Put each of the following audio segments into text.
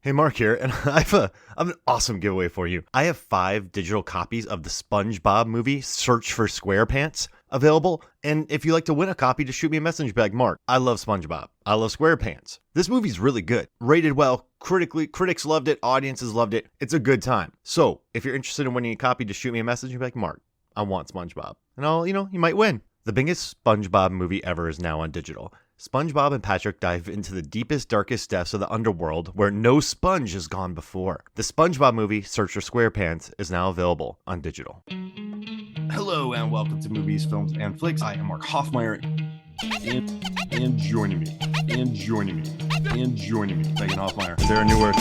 Hey, Mark here, and I have an awesome giveaway for you. I have 5 digital copies of the SpongeBob movie, Search for SquarePants, available. And if you'd like to win a copy, just shoot me a message back. Mark, I love SpongeBob. I love SquarePants. This movie's really good. Rated well, critics loved it, audiences loved it. It's a good time. So if you're interested in winning a copy, just shoot me a message and be like, Mark, I want SpongeBob. And you might win. The biggest SpongeBob movie ever is now on digital. SpongeBob and Patrick dive into the deepest, darkest depths of the underworld where no sponge has gone before. The SpongeBob movie, Search for SquarePants, is now available on digital. Hello and welcome to Movies, Films, and Flicks. I am Mark Hoffmeyer, and joining me, Megan Hoffmeyer. Sarah Newworth,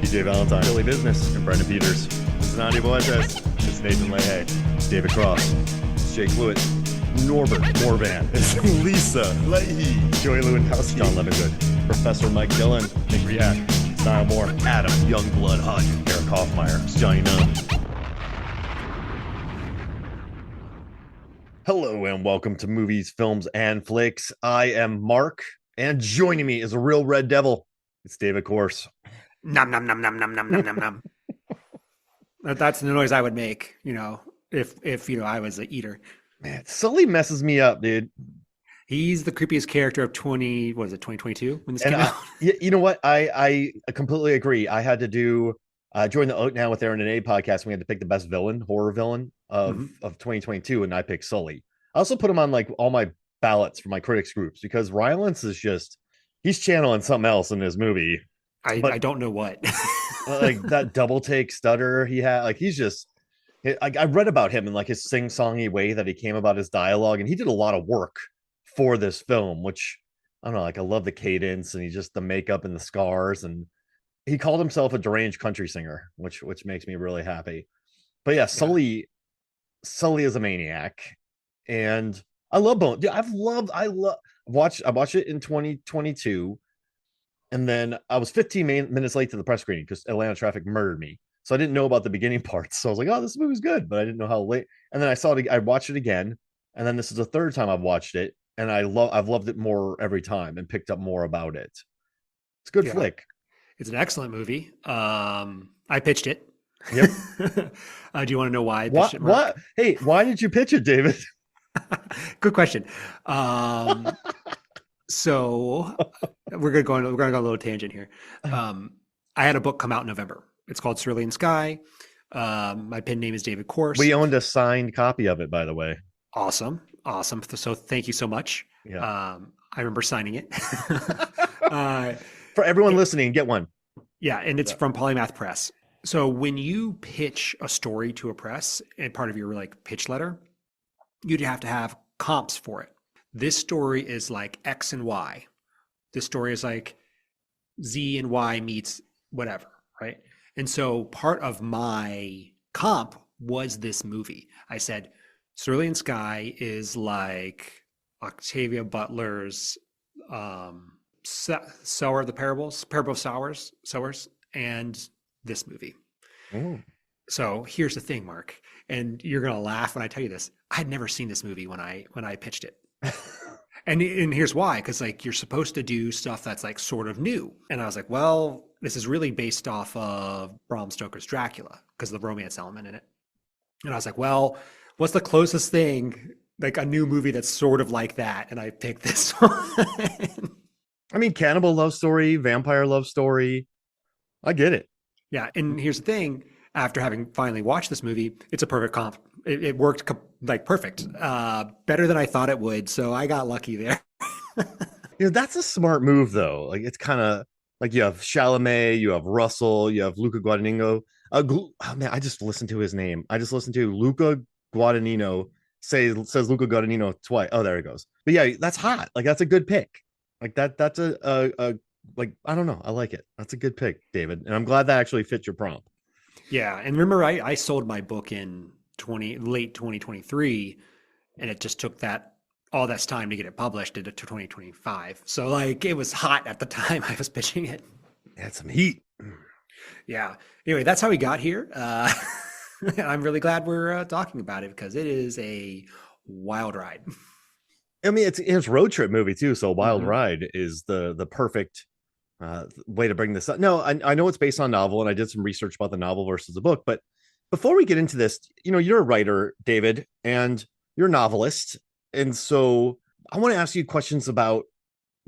DJ Valentine, Billy Business, and Brendan Peters. This is Nadia Boentes. It's Nathan Leahy. It's David Corse. It's Jake Lewitt. Norbert Morvan. It's Lisa Leahy. Joey Lewandowski. John Levingood. Professor Mike Dillon. Nick Riak. Niall Moore. Adam Youngblood Hodge. Eric Hoffmeyer. It's Johnny Nunn. Hello and welcome to Movies, Films, and Flicks. I am Mark, and joining me is a real red devil. It's David Corse. Nom nom nom nom nom nom nom nom nom. That's the noise I would make, if I was an eater. Man, Sully messes me up, dude. He's the creepiest character of 2022 when this came out. You know what? I completely agree. I had to do join the Out Now with Aaron and A podcast. We had to pick the best horror villain of 2022, and I picked Sully. I also put him on like all my ballots for my critics groups because Rylance is he's channeling something else in this movie. I don't know what. Like that double take stutter he had, like he's just. I read about him in like his sing-songy way that he came about his dialogue, and he did a lot of work for this film, which I don't know, like I love the cadence and the makeup and the scars, and he called himself a deranged country singer, which makes me really happy. But yeah, Sully is a maniac, and I love Bone. Dude, I watched it in 2022, and then I was 15 minutes late to the press screening because Atlanta traffic murdered me. So I didn't know about the beginning parts. So I was like, oh, this movie's good, but I didn't know how late. And then I watched it again. And then this is the third time I've watched it. And I've loved it more every time and picked up more about it. It's a good flick. It's an excellent movie. I pitched it. Yep. Do you want to know why I pitched it, Mark? What? Hey, why did you pitch it, David? Good question. So we're gonna go on a little tangent here. I had a book come out in November. It's called Cerulean Sky. My pen name is David Corse. We owned a signed copy of it, by the way. Awesome. So thank you so much. Yeah. I remember signing it. For everyone listening, get one. Yeah, and it's from Polymath Press. So when you pitch a story to a press and part of your pitch letter, you'd have to have comps for it. This story is like X and Y. This story is like Z and Y meets whatever, right? And so part of my comp was this movie. I said, Cerulean Sky is like Octavia Butler's Sower the Parable of Sowers, and this movie. Ooh. So here's the thing, Mark, and you're going to laugh when I tell you this. I had never seen this movie when I pitched it. And here's why, because you're supposed to do stuff that's sort of new. And I was like, well, this is really based off of Bram Stoker's Dracula because of the romance element in it. And I was like, well, what's the closest thing, a new movie that's sort of like that? And I picked this one. I mean, cannibal love story, vampire love story. I get it. Yeah. And here's the thing. After having finally watched this movie, it's a perfect comp. It worked perfect. Better than I thought it would. So I got lucky there. That's a smart move, though. It's kind of you have Chalamet, you have Russell, you have Luca Guadagnino. Man, I just listened to his name. I just listened to Luca Guadagnino says Luca Guadagnino twice. Oh, there it goes. But yeah, that's hot. That's a good pick. That's a I don't know. I like it. That's a good pick, David. And I'm glad that actually fit your prompt. Yeah. And remember, I sold my book in late 2023, and it just took all that time to get it published into 2025. So it was hot at the time I was pitching it. Had some heat. Yeah. Anyway, that's how we got here. I'm really glad we're talking about it because it is a wild ride. I mean, it's road trip movie too. So Wild Ride is the perfect way to bring this up. No, I know it's based on novel, and I did some research about the novel versus the book. But before we get into this, you're a writer, David, and you're a novelist, and so I want to ask you questions about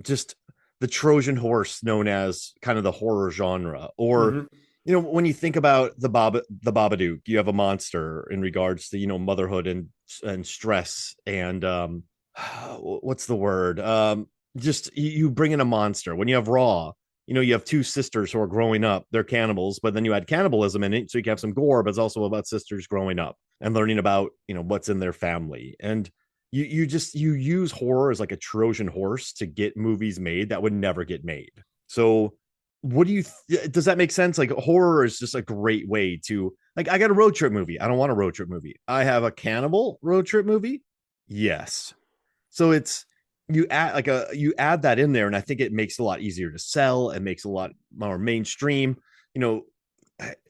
just the Trojan horse known as kind of the horror genre, or when you think about the Babadook, you have a monster in regards to motherhood and stress and what's the word, just you bring in a monster. When you have Raw, you have two sisters who are growing up, they're cannibals, but then you add cannibalism in it, so you can have some gore, but it's also about sisters growing up and learning about what's in their family. And you use horror as like a Trojan horse to get movies made that would never get made. So what do you does that make sense? Like, horror is just a great way to, like, I got a road trip movie, I don't want a road trip movie, I have a cannibal road trip movie, yes. So it's, you add that in there, and I think it makes it a lot easier to sell. It makes it a lot more mainstream. You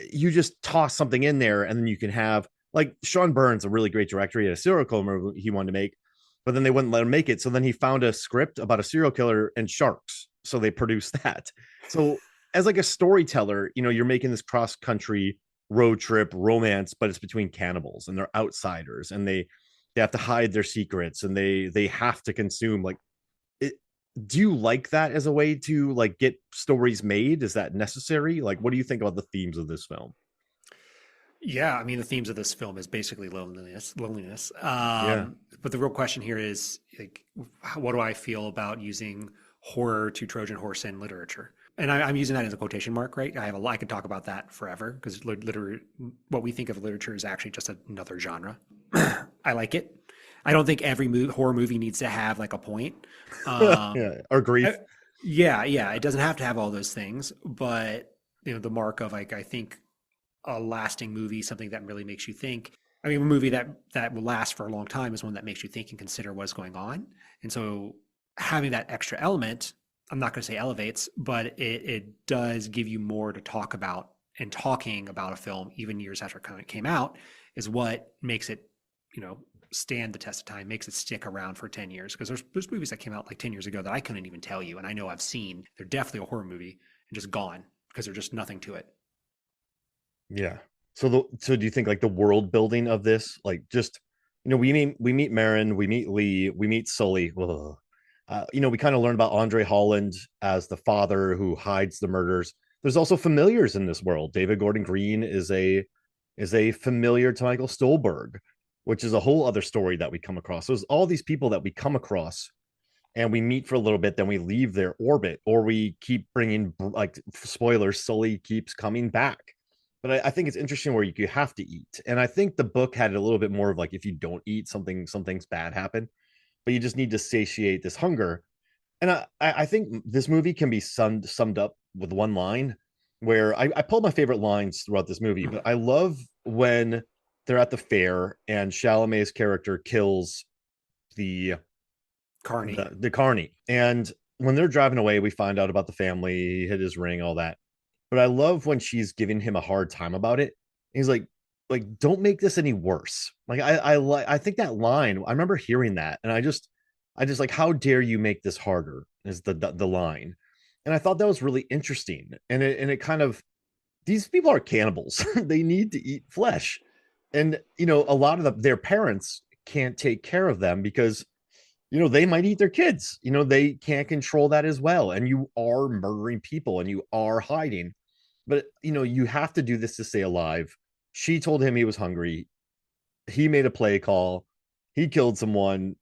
just toss something in there, and then you can have, like, Sean Byrne's a really great director. He had a serial killer movie he wanted to make, but then they wouldn't let him make it. So then he found a script about a serial killer and sharks, so they produced that. So as like a storyteller, you're making this cross country road trip romance, but it's between cannibals, and they're outsiders, and they have to hide their secrets, and they have to consume, like, it. Do you like that as a way to, like, get stories made? Is that necessary? Like, what do you think about the themes of this film? Yeah, I mean, the themes of this film is basically loneliness. Yeah. But the real question here is, like, what do I feel about using horror to Trojan horse in literature? And I'm using that as a quotation mark, right? I could talk about that forever, because what we think of literature is actually just another genre. I like it. I don't think every horror movie needs to have, like, a point. Yeah, or grief. Yeah. It doesn't have to have all those things, but the mark of, like, I think a lasting movie, something that really makes you think. I mean, a movie that will last for a long time is one that makes you think and consider what's going on. And so having that extra element, I'm not going to say elevates, but it does give you more to talk about. And talking about a film, even years after it came out, is what makes it, stand the test of time, makes it stick around for 10 years. Because there's movies that came out like 10 years ago that I couldn't even tell you, and I know I've seen. They're definitely a horror movie and just gone because there's just nothing to it. Yeah. So do you think, like, the world building of this, like, just, we meet Marin, we meet Lee, we meet Sully. We kind of learn about Andre Holland as the father who hides the murders. There's also familiars in this world. David Gordon Green is a familiar to Michael Stolberg, which is a whole other story that we come across. So there's all these people that we come across, and we meet for a little bit, then we leave their orbit, or we keep bringing, like, spoilers, Sully keeps coming back. But I think it's interesting where you have to eat. And I think the book had a little bit more of, like, if you don't eat, something's bad happen, but you just need to satiate this hunger. And I think this movie can be summed up with one line, where I pulled my favorite lines throughout this movie, but I love when they're at the fair and Chalamet's character kills the Carney. The Carney. And when they're driving away, we find out about the family, he hit his ring, all that. But I love when she's giving him a hard time about it. He's like, don't make this any worse. Like, I think that line, I remember hearing that, and I just like, how dare you make this harder, is the line. And I thought that was really interesting. And it kind of, these people are cannibals. They need to eat flesh. And, a lot of their parents can't take care of them because, they might eat their kids. They can't control that as well. And you are murdering people, and you are hiding. But, you have to do this to stay alive. She told him he was hungry. He made a play call. He killed someone.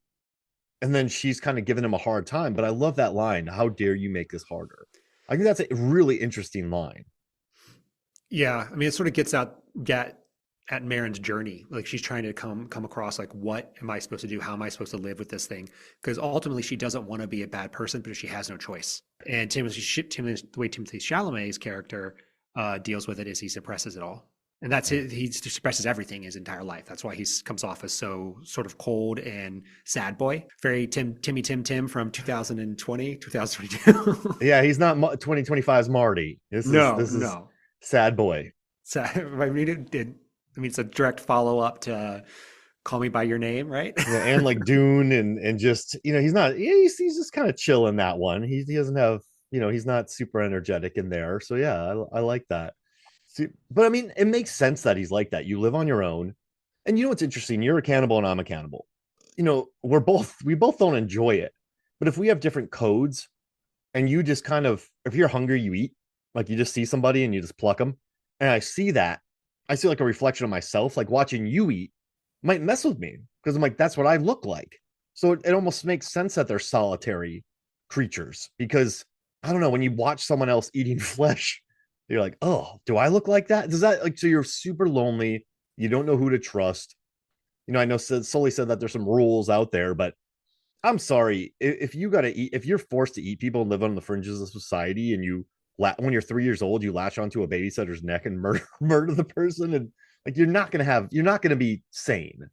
And then she's kind of giving him a hard time. But I love that line. How dare you make this harder? I think that's a really interesting line. Yeah. I mean, it sort of gets at Marin's journey. Like, she's trying to come across, like, what am I supposed to do? How am I supposed to live with this thing? Because ultimately she doesn't want to be a bad person, but she has no choice. And the way Timothée Chalamet's character deals with it is he suppresses it all. And that's it. He suppresses everything his entire life. That's why he comes off as so sort of cold and sad boy. Very Timmy Tim from 2020, 2022. Yeah, he's not 2025's Marty. This is sad boy. I mean, it's a direct follow up to Call Me by Your Name, right? Yeah, and like Dune, and just, he's not. He's just kind of chill in that one. He he's not super energetic in there. So yeah, I like that. See, but I mean, it makes sense that he's like that. You live on your own, and you know what's interesting? You're a cannibal and I'm a cannibal. We both don't enjoy it. But if we have different codes, and you just kind of, if you're hungry, you eat. Like you just see somebody and you just pluck them. And I see that. I see like a reflection of myself. Like watching you eat might mess with me because I'm like, that's what I look like. So it almost makes sense that they're solitary creatures because I don't know, when you watch someone else eating flesh, you're like, oh, do I look like that? Does that like, so you're super lonely. You don't know who to trust. I know Sully said that there's some rules out there, but I'm sorry if you got to eat, if you're forced to eat people and live on the fringes of society, and when you're 3 years old, you latch onto a babysitter's neck and murder the person, and like you're not gonna be sane.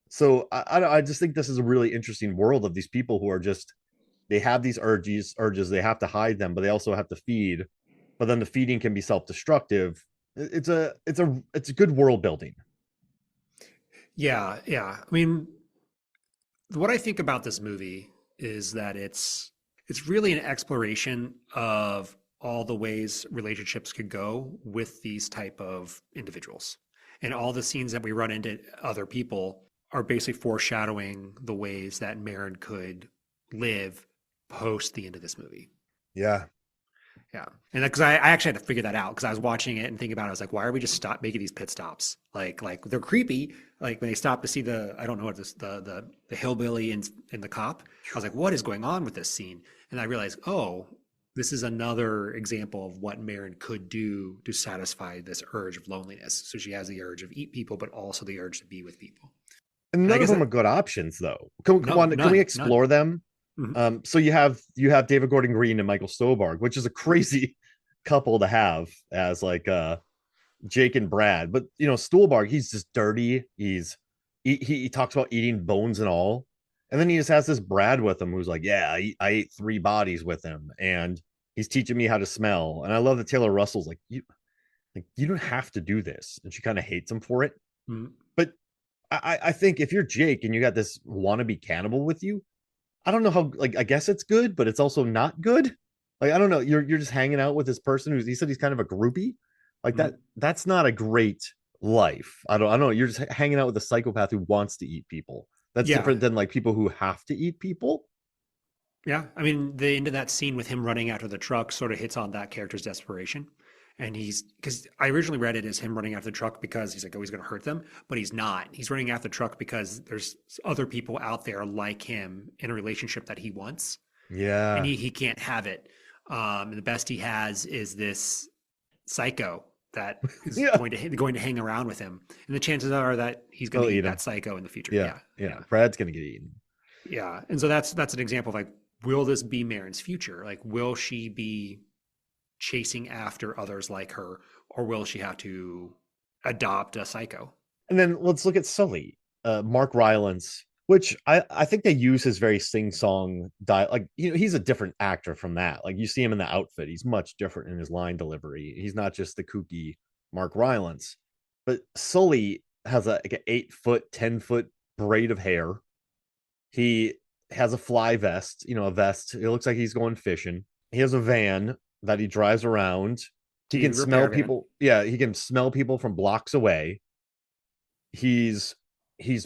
So I just think this is a really interesting world of these people who are just, they have these urges, they have to hide them, but they also have to feed. But then the feeding can be self-destructive. It's a good world building. Yeah, yeah. I mean, what I think about this movie is that it's really an exploration of all the ways relationships could go with these type of individuals. And all the scenes that we run into other people are basically foreshadowing the ways that Marin could live post the end of this movie. Yeah. Yeah. And because I actually had to figure that out because I was watching it and thinking about it. I was like, why are we just making these pit stops? Like they're creepy. Like when they stop to see I don't know what this, the hillbilly and the cop. I was like, what is going on with this scene? And I realized, oh, this is another example of what Marin could do to satisfy this urge of loneliness. So she has the urge of eat people, but also the urge to be with people. And none of them are good options, though. Can we explore them? Mm-hmm. So you have David Gordon Green and Michael Stuhlbarg, which is a crazy couple to have as like Jake and Brad. But Stuhlbarg, he's just dirty. He talks about eating bones and all, and then he just has this Brad with him who's like, yeah, I ate 3 bodies with him, and he's teaching me how to smell. And I love that Taylor Russell's like, you don't have to do this, and she kind of hates him for it. Mm-hmm. But I think if you're Jake and you got this wannabe cannibal with you, I don't know how, like, I guess it's good, but it's also not good. Like, I don't know. You're just hanging out with this person he said he's kind of a groupie. Like that's not a great life. I don't know. You're just hanging out with a psychopath who wants to eat people. That's different than like people who have to eat people. Yeah. I mean, the end of that scene with him running after the truck sort of hits on that character's desperation. And because I originally read it as him running after the truck because he's like, oh, he's going to hurt them. But he's not. He's running after the truck because there's other people out there like him in a relationship that he wants. Yeah. And he can't have it. And the best he has is this psycho that is going to hang around with him. And the chances are that he's going to eat that psycho in the future. Yeah. Brad's going to get eaten. Yeah. And so that's an example of like, will this be Marin's future? Like, will she be chasing after others like her, or will she have to adopt a psycho? And then let's look at Sully, Mark Rylance, which I think they use his very sing-song like he's a different actor from that. Like you see him in the outfit, he's much different in his line delivery. He's not just the kooky Mark Rylance. But Sully has like an 8-foot, 10-foot braid of hair. He has a fly vest, a vest. It looks like he's going fishing. He has a van that he drives around. He can smell people. Yeah, he can smell people from blocks away. He can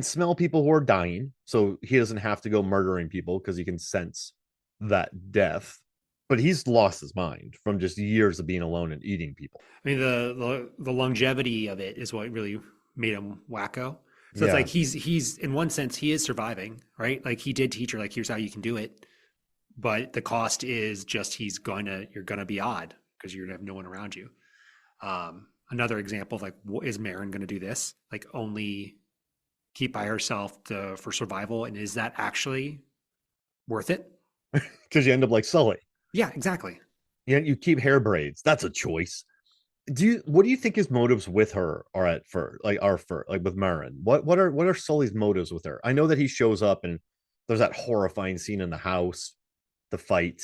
smell people who are dying, so he doesn't have to go murdering people because he can sense that death. But he's lost his mind from just years of being alone and eating people. I mean, the longevity of it is what really made him wacko. So it's like he's in one sense he is surviving, right? Like he did teach her like here's how you can do it, but the cost is just you're gonna be odd because you're gonna have no one around you. Another example of like, is Marin gonna do this? Like only keep by herself for survival, and is that actually worth it? Because you end up like Sully. Yeah, exactly. Yeah, you keep hair braids. That's a choice. What do you think his motives with her are with Marin? What are Sully's motives with her? I know that he shows up and there's that horrifying scene in the house, the fight.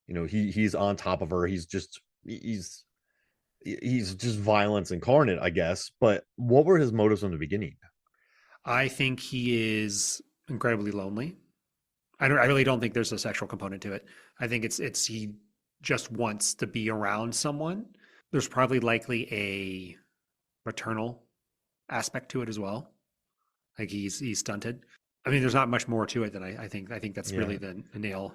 He's on top of her. He's just violence incarnate, I guess. But what were his motives from the beginning? I think he is incredibly lonely. I really don't think there's a sexual component to it. I think it's he just wants to be around someone. There's probably likely a maternal aspect to it as well. Like he's stunted. I mean, there's not much more to it than I think. I think that's really the nail.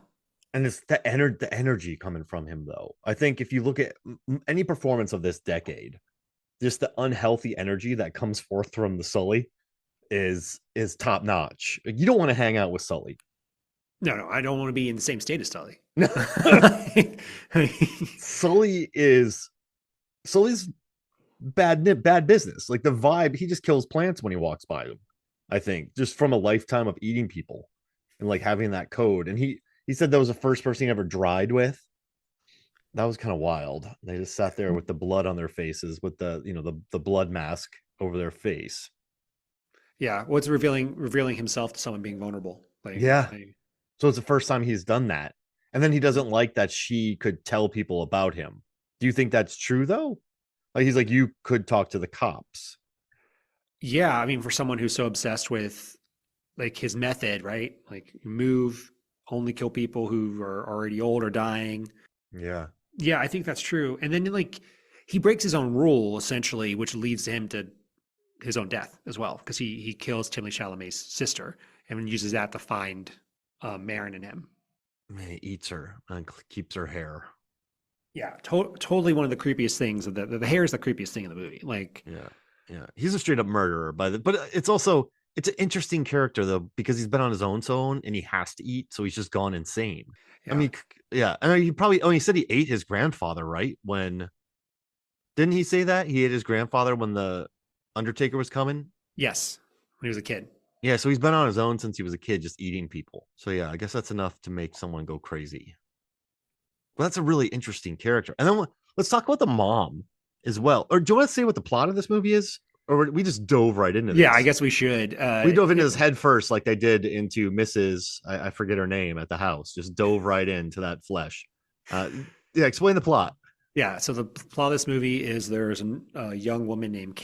And it's the energy coming from him, though. I think if you look at any performance of this decade, just the unhealthy energy that comes forth from the Sully is top notch. You don't want to hang out with Sully. No, I don't want to be in the same state as Sully. Sully's bad business. Like the vibe, he just kills plants when he walks by them. I think just from a lifetime of eating people and like having that code. And he said that was the first person he ever dried with. That was kind of wild. They just sat there with the blood on their faces, with the the blood mask over their face. Yeah, well, it's revealing himself to someone being vulnerable. So it's the first time he's done that. And then he doesn't like that she could tell people about him. Do you think that's true, though? Like he's like, you could talk to the cops. Yeah, I mean, for someone who's so obsessed with like his method, right? Like move, only kill people who are already old or dying. Yeah. Yeah, I think that's true. And then like he breaks his own rule essentially, which leads him to his own death as well, because he kills Timothée Chalamet's sister and uses that to find Marin and him. Man, he eats her and keeps her hair. Yeah, totally one of the creepiest things. The hair is the creepiest thing in the movie. Like, yeah, he's a straight up murderer, but it's an interesting character though, because he's been on his own and he has to eat, so he's just gone insane. Yeah. I mean, yeah, and he said he ate his grandfather, right? Didn't he say that he ate his grandfather when the Undertaker was coming? Yes, when he was a kid. Yeah, so he's been on his own since he was a kid, just eating people. So yeah, I guess that's enough to make someone go crazy. Well, that's a really interesting character. And then let's talk about the mom as well. Or do you want to say what the plot of this movie is? Or we just dove right into this? Yeah, I guess we should. We dove into this head first, like they did into Mrs. I forget her name at the house. Just dove right into that flesh. Explain the plot. Yeah, so the plot of this movie is there's a young woman named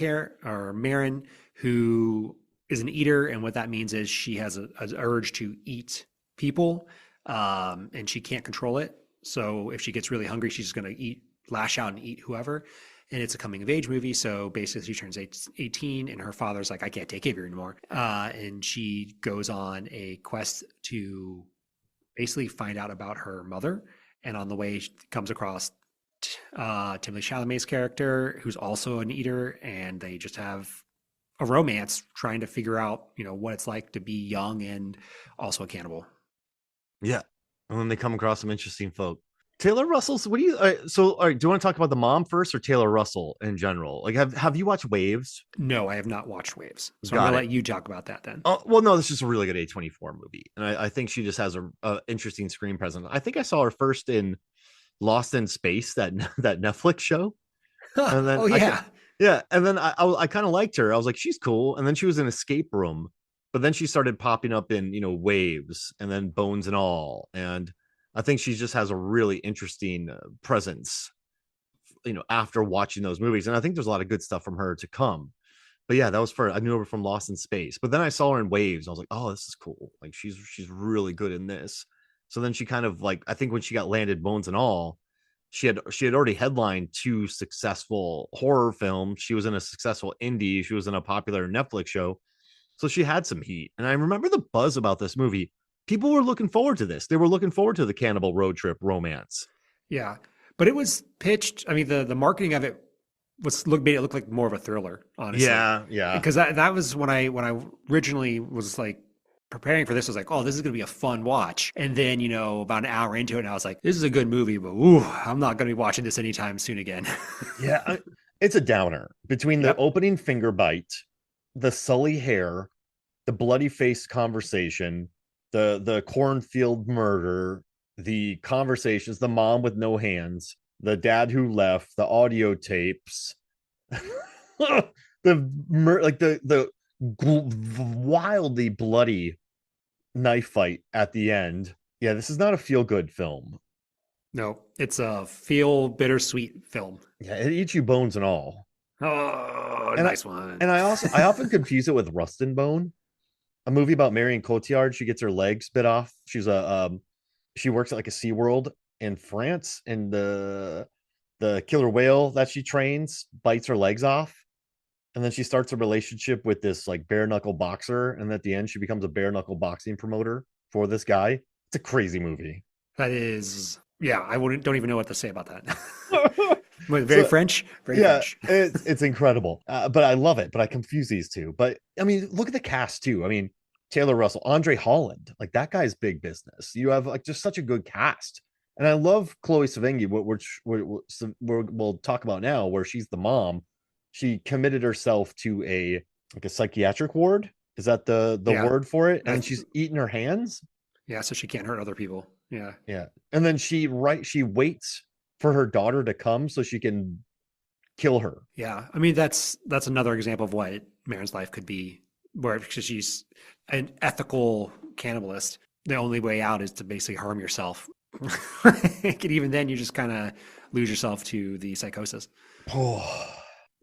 Marin who is an eater, and what that means is she has an urge to eat people, and she can't control it. So if she gets really hungry, she's just going to lash out and eat whoever. And it's a coming of age movie. So basically she turns 18 and her father's like, I can't take care of you anymore. And she goes on a quest to basically find out about her mother. And on the way she comes across Timothée Chalamet's character, who's also an eater. And they just have a romance trying to figure out, what it's like to be young and also a cannibal. Yeah. And then they come across some interesting folk. Taylor Russell's. What do you? All right. Do you want to talk about the mom first or Taylor Russell in general? Like, have you watched Waves? No, I have not watched Waves. So I'm gonna let you talk about that then. Oh well, no, this is just a really good A24 movie, and I think she just has a interesting screen presence. I think I saw her first in Lost in Space, that Netflix show. And then and then I kind of liked her. I was like, she's cool. And then she was in Escape Room, but then she started popping up in Waves, and then Bones and All, and I think she just has a really interesting presence, after watching those movies. And I think there's a lot of good stuff from her to come. But yeah, I knew her from Lost in Space. But then I saw her in Waves. And I was like, oh, this is cool. Like she's really good in this. So then she kind of I think when she got landed Bones and All, she had already headlined 2 successful horror films. She was in a successful indie. She was in a popular Netflix show. So she had some heat. And I remember the buzz about this movie. People were looking forward to this. They were looking forward to the cannibal road trip romance. Yeah, but it was pitched. I mean, the marketing of it made it look like more of a thriller, honestly. Yeah. Because that was when I originally was like preparing for this. I was like, oh, this is going to be a fun watch. And then about an hour into it, and I was like, this is a good movie, but I'm not going to be watching this anytime soon again. Yeah, it's a downer between the opening finger bite, the Sully hair, the bloody face conversation, the cornfield murder, the conversations, the mom with no hands, the dad who left, the audio tapes, the wildly bloody knife fight at the end. Yeah, this is not a feel-good film. No, it's a bittersweet film. Yeah, it eats you bones and all. Oh, nice one. And I often confuse it with Rust and Bone. a movie about Marion Cotillard. She gets her legs bit off. She works at like a SeaWorld in France, and the killer whale that she trains bites her legs off. And then she starts a relationship with this like bare knuckle boxer, and at the end she becomes a bare knuckle boxing promoter for this guy. It's a crazy movie. That is, yeah, don't even know what to say about that. Very French. Very French. It's incredible. But I love it. But I confuse these two. But I mean, look at the cast too. I mean, Taylor Russell, Andre Holland, like that guy's big business. You have like just such a good cast. And I love Chloe Sevigny, which we'll talk about now, where she's the mom. She committed herself to a psychiatric ward. Is that the word for it? And she's eating her hands. Yeah, so she can't hurt other people. Yeah. Yeah. And then she waits for her daughter to come so she can kill her. Yeah. I mean, that's another example of what Marin's life could be, where because she's an ethical cannibalist, the only way out is to basically harm yourself. And even then you just kind of lose yourself to the psychosis. Oh,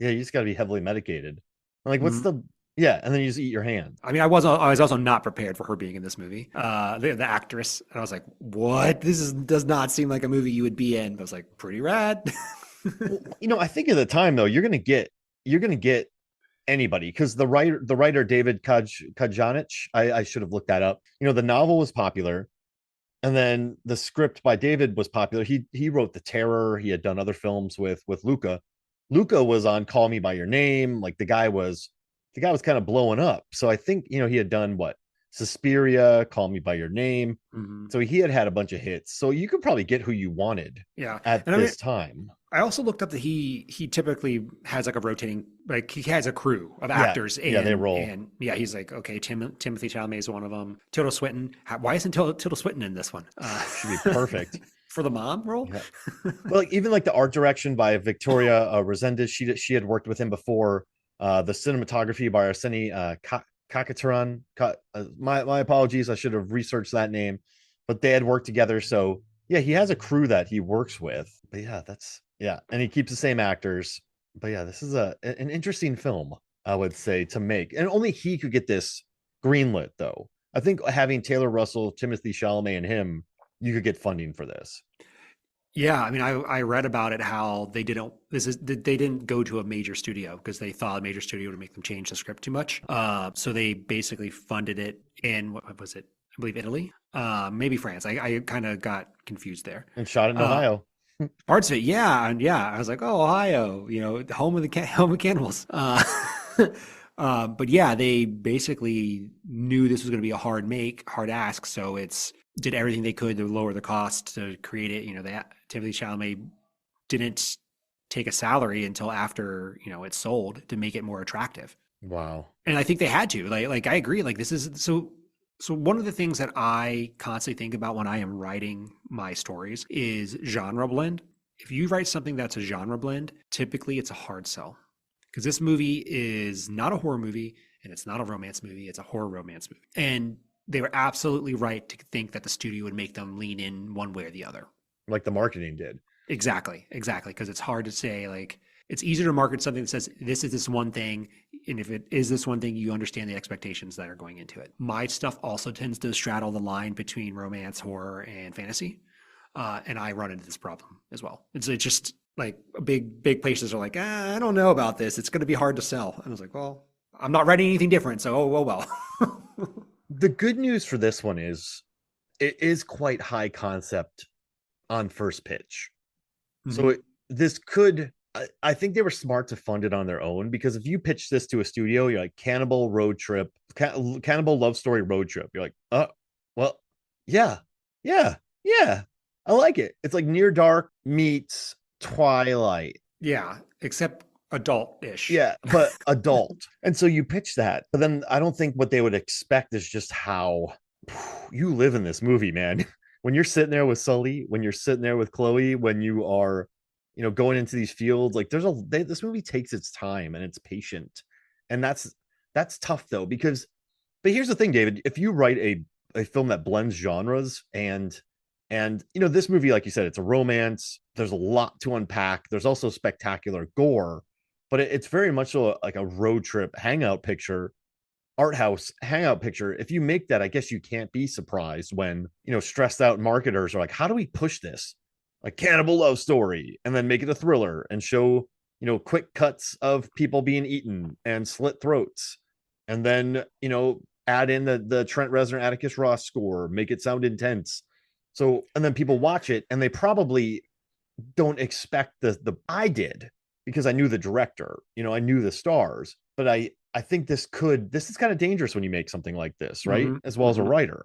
yeah, you just got to be heavily medicated. Like, what's and then you just eat your hand. I mean, I was also not prepared for her being in this movie. The actress, and I was like, what? Does not seem like a movie you would be in. But I was like, pretty rad. Well, I think at the time though, you're gonna get anybody, because the writer David Kojanich, I should have looked that up. The novel was popular, and then the script by David was popular. He wrote The Terror. He had done other films with Luca. Luca was on Call Me by Your Name. Like the guy was kind of blowing up. So I think, he had done what? Suspiria, Call Me by Your Name. Mm-hmm. So he had a bunch of hits. So you could probably get who you wanted at this time. I also looked up that he typically has like a rotating, like he has a crew of actors. Yeah, they roll. And he's like, okay, Timothée Chalamet is one of them. Tilda Swinton. Why isn't Tilda Swinton in this one? Should be perfect. For the mom role? Yeah. Well, even like the art direction by Victoria Resendez, she had worked with him before. The cinematography by Arseni Kakaturan. My apologies, I should have researched that name, but they had worked together. So yeah, he has a crew that he works with. But and he keeps the same actors. But yeah, this is an interesting film, I would say, to make, and only he could get this greenlit though. I think having Taylor Russell, Timothée Chalamet, and him, you could get funding for this. Yeah, I mean, I read about it, how they didn't go to a major studio because they thought a major studio would make them change the script too much. So they basically funded it in, what was it? I believe Italy, maybe France. I kind of got confused there. And shot in Ohio. Parts of it, yeah. I was like, oh, Ohio, home of cannibals. But yeah, they basically knew this was going to be a hard ask, so did everything they could to lower the cost to create it. Timothée Chalamet didn't take a salary until after it sold to make it more attractive. Wow. And I think they had to. Like I agree. Like this is so. One of the things that I constantly think about when I am writing my stories is genre blend. If you write something that's a genre blend, typically it's a hard sell, because this movie is not a horror movie and it's not a romance movie. It's a horror romance movie. And they were absolutely right to think that the studio would make them lean in one way or the other. Like the marketing did. Exactly. Because it's hard to say, like, it's easier to market something that says, this is this one thing. And if it is this one thing, you understand the expectations that are going into it. My stuff also tends to straddle the line between romance, horror, and fantasy. And I run into this problem as well. It's just like big places are like, I don't know about this. It's going to be hard to sell. And I was like, well, I'm not writing anything different. So, well. The good news for this one is it is quite high concept on first pitch. Mm-hmm. So I think they were smart to fund it on their own, because if you pitch this to a studio, you're like cannibal love story road trip. You're like, well, yeah. I like it. It's like Near Dark meets Twilight. Yeah, except adult-ish. Yeah, but adult. And so you pitch that, but then I don't think what they would expect is just how you live in this movie, man. When you're sitting there with Sully, when you're sitting there with Chloe, when you are, going into these fields, like this movie takes its time and it's patient. And that's tough though, but here's the thing, David, if you write a film that blends genres and this movie, like you said, it's a romance, there's a lot to unpack. There's also spectacular gore, but it's very much like a road trip hangout picture. art house hangout picture. If you make that, I guess you can't be surprised when, stressed out marketers are like, how do we push this? Like cannibal love story, and then make it a thriller and show, quick cuts of people being eaten and slit throats. And then, add in the Trent Reznor Atticus Ross score, make it sound intense. So, and then people watch it and they probably don't expect the I did, because I knew the director, I knew the stars, but I think this is kind of dangerous when you make something like this, right? As well as a writer.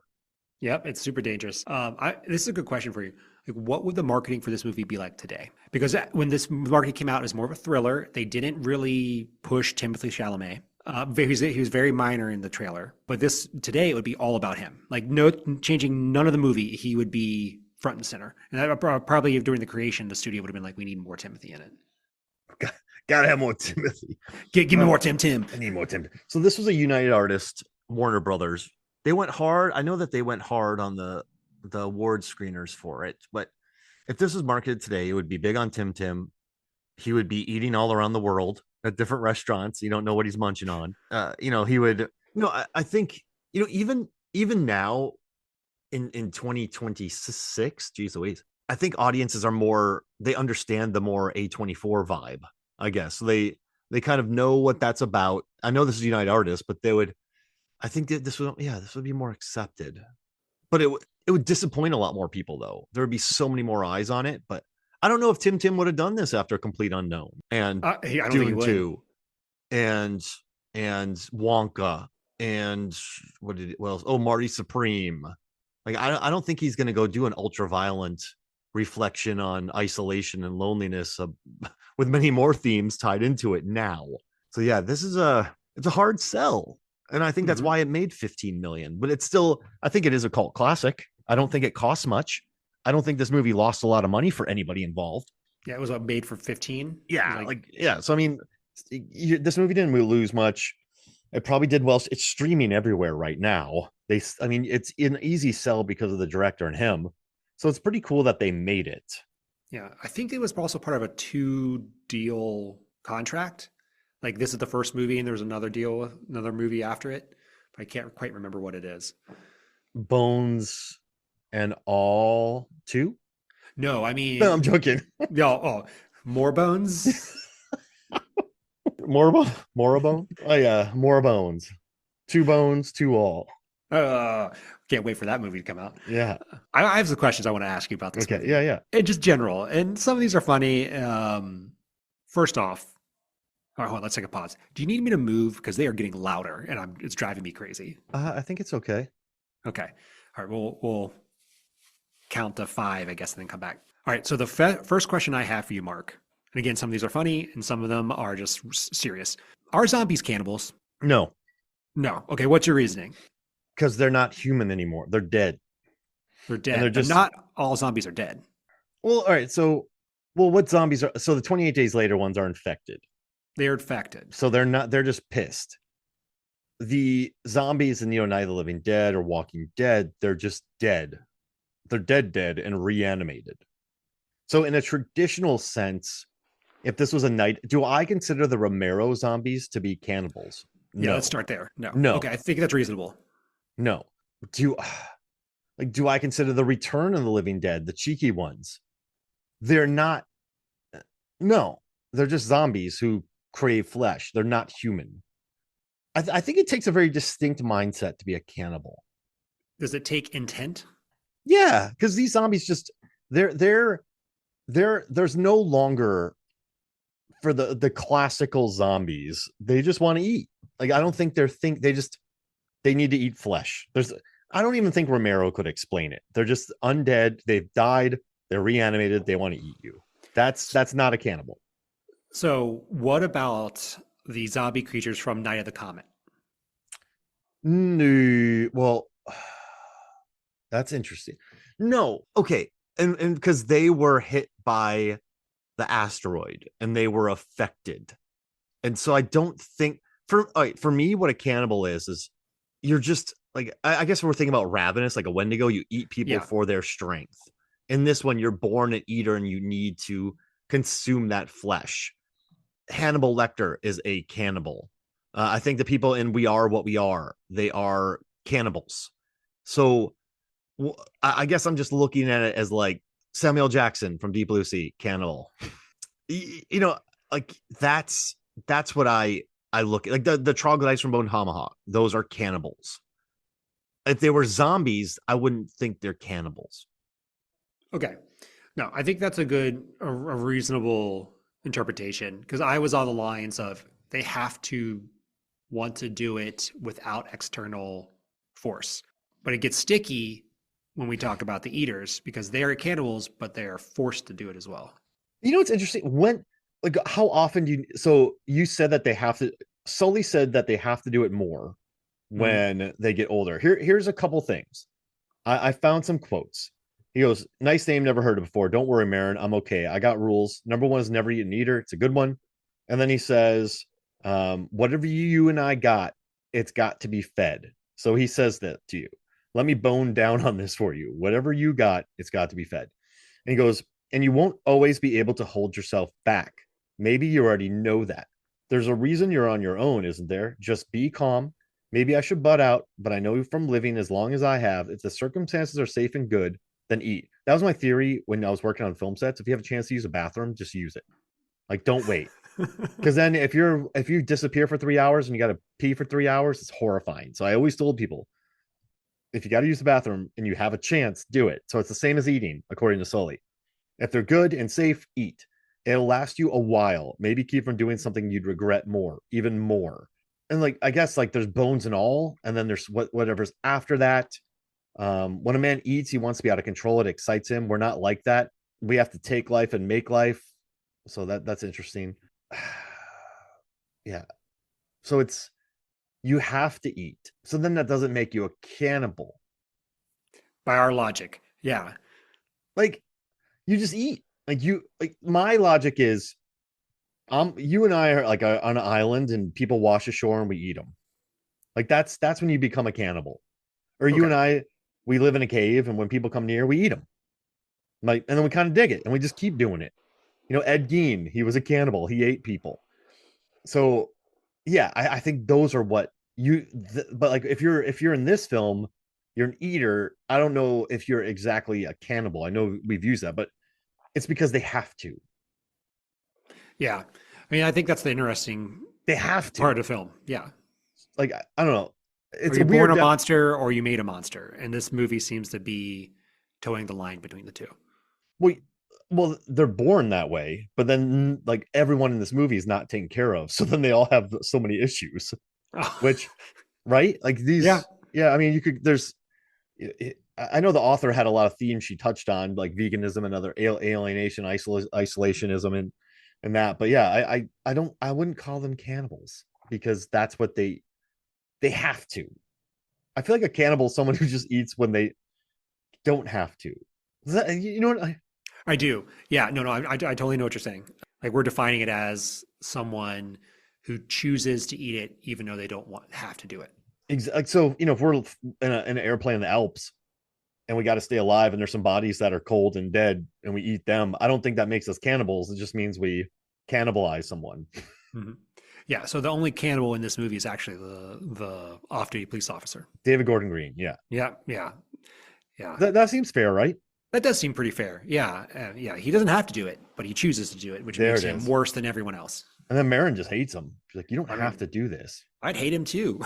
Yep, it's super dangerous. This is a good question for you. Like, what would the marketing for this movie be like today? Because when this marketing came out, it was more of a thriller. They didn't really push Timothée Chalamet. He was very minor in the trailer, but today it would be all about him. Like, no changing none of the movie, he would be front and center. And that probably during the creation, the studio would have been like, we need more Timothy in it. Gotta have more Timothy. Give me more Tim. I need more Tim. So this was a United Artists, Warner Brothers. They went hard. I know that they went hard on the award screeners for it, but if this was marketed today, it would be big on Tim. He would be eating all around the world at different restaurants. You don't know what he's munching on. He would, I think, even now in 2026, geez Louise, I think audiences are they understand the more A24 vibe, I guess. So they kind of know what that's about. I know this is United Artists, but I think that this would be more accepted. But it would disappoint a lot more people, though. There would be so many more eyes on it. But I don't know if Tim would have done this after Complete Unknown and Dune 2 and Wonka and what else? Oh, Marty Supreme. Like, I don't think he's going to go do an ultra-violent reflection on isolation and loneliness with many more themes tied into it now. So yeah, it's a hard sell. And I think that's why it made 15 million, but it's still, I think it is a cult classic. I don't think it costs much. I don't think this movie lost a lot of money for anybody involved. Yeah. It was made for 15. Yeah. So, I mean, this movie didn't lose much. It probably did well. It's streaming everywhere right now. It's an easy sell because of the director and him. So it's pretty cool that they made it. Yeah. I think it was also part of a 2-deal contract. Like, this is the first movie and there's another movie after it. But I can't quite remember what it is. Bones and All 2? No, I mean... No, I'm joking. No, More Bones? More bone? Oh, yeah, More Bones. 2 Bones, 2 All. Can't wait for that movie to come out. Yeah. I have some questions I want to ask you about this movie. Yeah. And just general. And some of these are funny. First off, all right, hold on, let's take a pause. Do you need me to move? Because they are getting louder and it's driving me crazy. I think it's okay. Okay. All right, we'll count to 5, I guess, and then come back. All right, so the first question I have for you, Mark, and again, some of these are funny and some of them are just serious. Are zombies cannibals? No. Okay, what's your reasoning? Because they're not human anymore. They're dead. They're dead. But not all zombies are dead. Well, all right. So, what zombies are? So the 28 days later ones are infected. They are infected. So they're not. They're just pissed. The zombies in Night of the Living Dead or Walking Dead, they're just dead. They're dead, and reanimated. So in a traditional sense, if this was do I consider the Romero zombies to be cannibals? Yeah, let's start there. No. Okay, I think that's reasonable. No. Do I consider the Return of the Living Dead, the cheeky ones? They're not. No, they're just zombies who crave flesh. They're not human. I think it takes a very distinct mindset to be a cannibal. Does it take intent? Yeah, because these zombies just there's no longer for the classical zombies. They just want to eat. Like, I don't think they need to eat flesh. I don't even think Romero could explain it. They're just undead. They've died. They're reanimated. They want to eat you. That's not a cannibal. So what about the zombie creatures from Night of the Comet? No, well, that's interesting. No, okay, and because they were hit by the asteroid and they were affected, and so I don't think for me, what a cannibal is you're just like, I guess we're thinking about ravenous, like a Wendigo. You eat people for their strength. In this one, you're born an eater and you need to consume that flesh. Hannibal Lecter is a cannibal. I think the people in We Are What We Are, they are cannibals. So I guess I'm just looking at it as like Samuel Jackson from Deep Blue Sea, cannibal. You know, like that's what I look at. Like the troglodytes from Bone Tomahawk, those are cannibals. If they were zombies, I wouldn't think they're cannibals. Okay. No, I think that's a reasonable interpretation, because I was on the lines of they have to want to do it without external force. But it gets sticky when we talk about the eaters, because they are cannibals, but they are forced to do it as well. You know what's interesting? When, like, how often do you? So you said that they have to. Sully said that they have to do it more when they get older. Here's a couple things. I found some quotes. He goes, "Nice name, never heard it before. Don't worry, Marin. I'm okay. I got rules. Number one is never eat an eater. It's a good one." And then he says, "Whatever you and I got, it's got to be fed." So he says that to you. Let me bone down on this for you. Whatever you got, it's got to be fed. And he goes, and you won't always be able to hold yourself back. Maybe you already know that. There's a reason you're on your own, isn't there? Just be calm. Maybe I should butt out, but I know from living as long as I have, if the circumstances are safe and good, then eat. That was my theory when I was working on film sets. If you have a chance to use a bathroom, just use it. Like, don't wait. Because then if you disappear for 3 hours and you got to pee for 3 hours, it's horrifying. So I always told people, if you got to use the bathroom and you have a chance, do it. So it's the same as eating, according to Sully. If they're good and safe, eat. It'll last you a while. Maybe keep from doing something you'd regret more, even more. And like, I guess like there's bones and all, and then there's whatever's after that. When a man eats, he wants to be out of control. It excites him. We're not like that. We have to take life and make life. So that's interesting. Yeah. So it's, you have to eat. So then that doesn't make you a cannibal. By our logic. Yeah. Like, you just eat. Like my logic is, you and I are like on an island and people wash ashore and we eat them. Like that's when you become a cannibal. Or you and I, we live in a cave and when people come near, we eat them. Like, and then we kind of dig it and we just keep doing it. You know, Ed Gein, he was a cannibal. He ate people. So yeah, I think those are what but like if you're in this film, you're an eater. I don't know if you're exactly a cannibal. I know we've used that, but it's because they have to. Yeah. I mean, I think that's the interesting They have to. part of the film. Yeah. Like, I don't know. It's Are you born a monster or you made a monster? And this movie seems to be towing the line between the two. Well, they're born that way, but then like everyone in this movie is not taken care of. So then they all have so many issues, which, right? Like these, yeah. I mean, I know the author had a lot of themes she touched on, like veganism and other alienation, isolationism, and that. But yeah, I wouldn't call them cannibals because that's what they have to. I feel like a cannibal is someone who just eats when they don't have to. You know what? I do. Yeah. No, I totally know what you're saying. Like we're defining it as someone who chooses to eat it even though they don't have to do it. Exactly. So, you know, if we're in an airplane in the Alps and we got to stay alive and there's some bodies that are cold and dead and we eat them, I don't think that makes us cannibals. It just means we cannibalize someone. Mm-hmm. Yeah. So the only cannibal in this movie is actually the off-duty police officer. David Gordon Green. Yeah. Yeah. Yeah. Yeah. That seems fair, right? That does seem pretty fair. Yeah. Yeah. He doesn't have to do it, but he chooses to do it, which makes him worse than everyone else. And then Marin just hates him. She's like, you don't have to do this. I'd hate him too.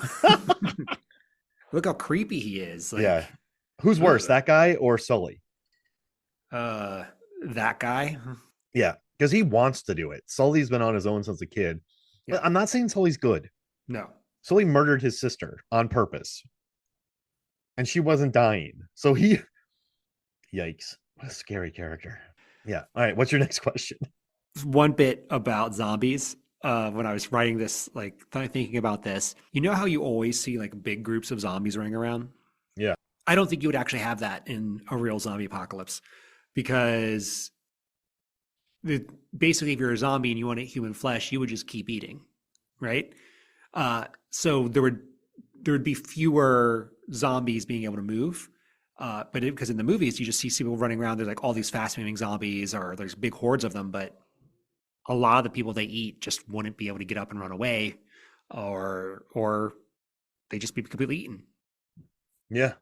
Look how creepy he is. Like, yeah. Who's worse, that guy or Sully? That guy. Yeah, because he wants to do it. Sully's been on his own since a kid. Yeah. But I'm not saying Sully's good. No. Sully murdered his sister on purpose. And she wasn't dying. So yikes. What a scary character. Yeah. All right. What's your next question? One bit about zombies. When I was writing this, like thinking about this, you know how you always see like big groups of zombies running around? Yeah. I don't think you would actually have that in a real zombie apocalypse because basically if you're a zombie and you want to eat human flesh, you would just keep eating, right? So there would be fewer zombies being able to move. But because in the movies, you just see people running around. There's like all these fast-moving zombies or there's big hordes of them, but a lot of the people they eat just wouldn't be able to get up and run away or they just be completely eaten. Yeah.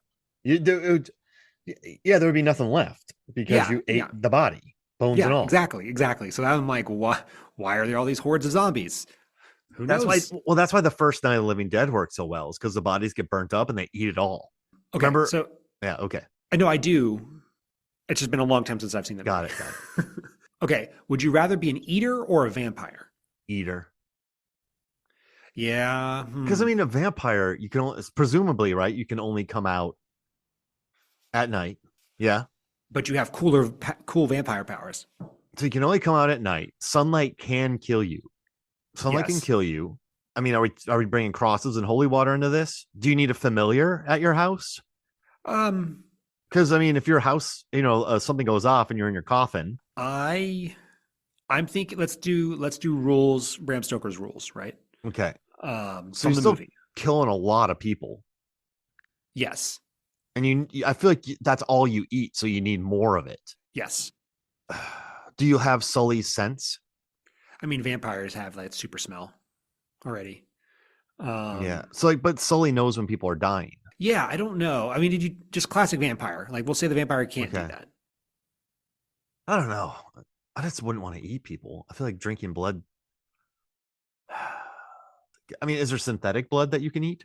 Yeah, there would be nothing left because Yeah, you ate yeah, the body, bones and yeah, all. exactly. So I'm like, why are there all these hordes of zombies? Who That's why. knows? Well, that's why the first Night of the Living Dead works so well, is because the bodies get burnt up and they eat it all. Okay, Remember? so Yeah. Okay. I know I do. It's just been a long time since I've seen that Got movie. it. Got it. Okay, would you rather be an eater or a vampire? Eater. Yeah. Because I mean, a vampire, you can only, presumably, right? You can only come out at night. Yeah. But you have cool vampire powers. So you can only come out at night. Sunlight can kill you. Sunlight can Yes. kill you. I mean, are we bringing crosses and holy water into this? Do you need a familiar at your house? Um, Because I mean, if your house, something goes off and you're in your coffin. I'm thinking let's do rules, Bram Stoker's rules, right? Okay. From So you're the still movie. killing a lot of people. Yes. And I feel like that's all you eat, so you need more of it. Yes. Do you have Sully's sense? I mean, vampires have that super smell already. Yeah. So but Sully knows when people are dying. Yeah, I don't know. I mean, did you just classic vampire? Like, we'll say the vampire can't do Okay. that. I don't know. I just wouldn't want to eat people. I feel like drinking blood. I mean, is there synthetic blood that you can eat?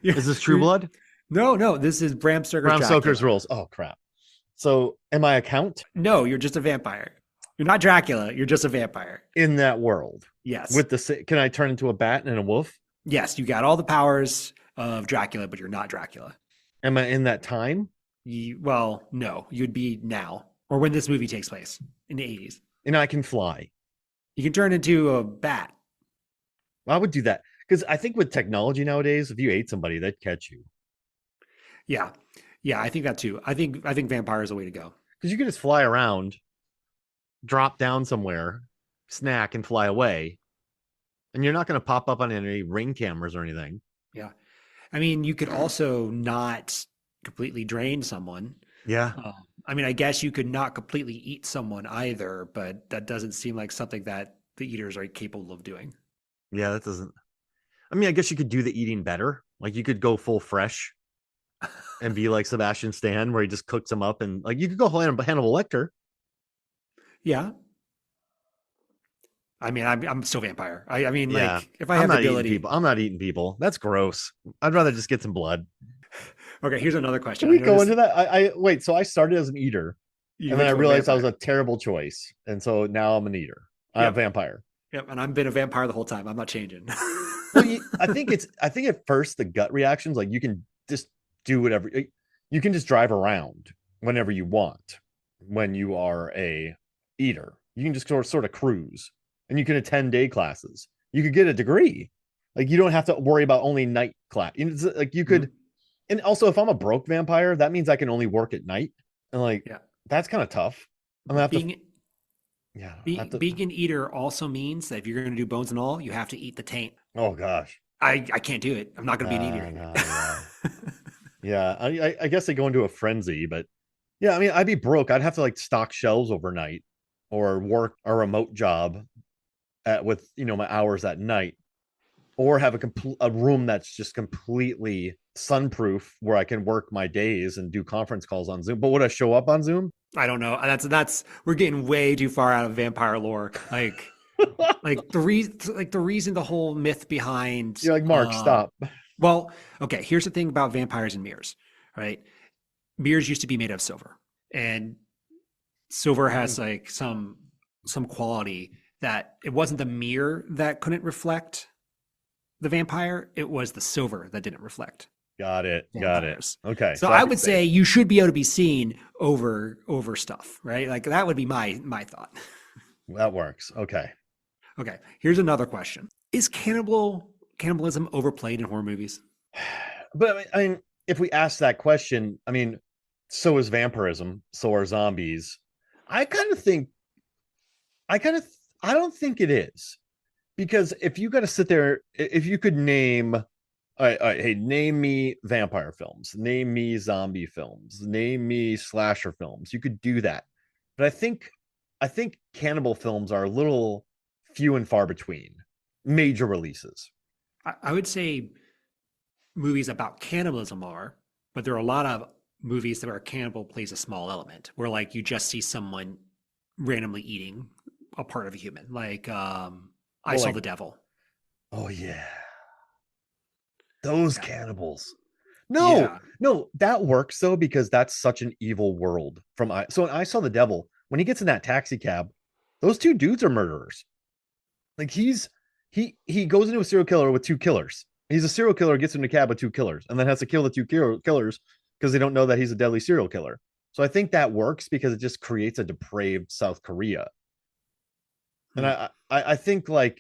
Is this true blood? No. This is Bram Stoker's Bram Stoker's Dracula. rules. Oh crap. So am I a count No, you're just a vampire. You're not Dracula. You're just a vampire. in that world? Yes. Can I turn into a bat and a wolf? Yes, you got all the powers of Dracula, but you're not Dracula. Am I in that time? Well, no, you'd be now or when this movie takes place in the 80s. And I can fly. You can turn into a bat. I would do that because I think with technology nowadays, if you ate somebody, they'd catch you. Yeah. Yeah, I think that too. I think vampire is the way to go. Because you can just fly around, drop down somewhere, snack, and fly away. And you're not going to pop up on any ring cameras or anything. Yeah. I mean, you could also not completely drain someone. Yeah. I mean, I guess you could not completely eat someone either, but that doesn't seem like something that the eaters are capable of doing. Yeah, that doesn't. I mean, I guess you could do the eating better. Like you could go full fresh and be like Sebastian Stan, where he just cooks them up, and like you could go Hannibal Lecter. Yeah. I mean, I'm still vampire. I mean, Yeah. like if I have the ability. I'm not eating people. That's gross. I'd rather just get some blood. Okay, here's another question. Can we go into that? I wait. So I started as an eater, and then I realized I was a terrible choice, and so now I'm an eater. I'm a vampire. Yep, and I've been a vampire the whole time. I'm not changing. Well, I think at first the gut reactions, like you can just do whatever. You can just drive around whenever you want when you are a eater. You can just sort of cruise, and you can attend day classes. You could get a degree. Like you don't have to worry about only night class. Like you could. And also, if I'm a broke vampire, that means I can only work at night. And like, that's kind of tough. I'm gonna have being an eater also means that if you're going to do bones and all, you have to eat the taint. Oh gosh, I can't do it. I'm not going to be an eater. Yeah, I guess they go into a frenzy, but yeah, I mean, I'd be broke. I'd have to like stock shelves overnight, or work a remote job with my hours at night, or have a room that's just completely sunproof where I can work my days and do conference calls on Zoom. But would I show up on Zoom? I don't know. That's we're getting way too far out of vampire lore. Like the reason the whole myth behind You're like, Mark, stop. Well, okay, here's the thing about vampires and mirrors, right? Mirrors used to be made of silver, and silver has like some quality that it wasn't the mirror that couldn't reflect the vampire, it was the silver that didn't reflect. Got it. Okay. So I would say you should be able to be seen over stuff, right? Like that would be my thought. That works. Okay. Okay. Here's another question. Is cannibalism overplayed in horror movies? But I mean, if we ask that question, I mean, so is vampirism, so are zombies. I don't think it is. Because if you got to sit there, if you could name, all right, hey, name me vampire films, name me zombie films, name me slasher films. You could do that, but I think cannibal films are a little few and far between. Major releases. I would say movies about cannibalism are, but there are a lot of movies that where cannibal plays a small element, where like you just see someone randomly eating a part of a human. Like I Well, Saw like, the Devil. oh yeah, those Yeah. cannibals. No, Yeah. no, that works though because that's such an evil world. So when I saw the devil, when he gets in that taxi cab, those two dudes are murderers. Like he goes into a serial killer with two killers. He's a serial killer, gets into a cab with two killers, and then has to kill the two killers because they don't know that he's a deadly serial killer. So I think that works because it just creates a depraved South Korea. And Hmm. I think like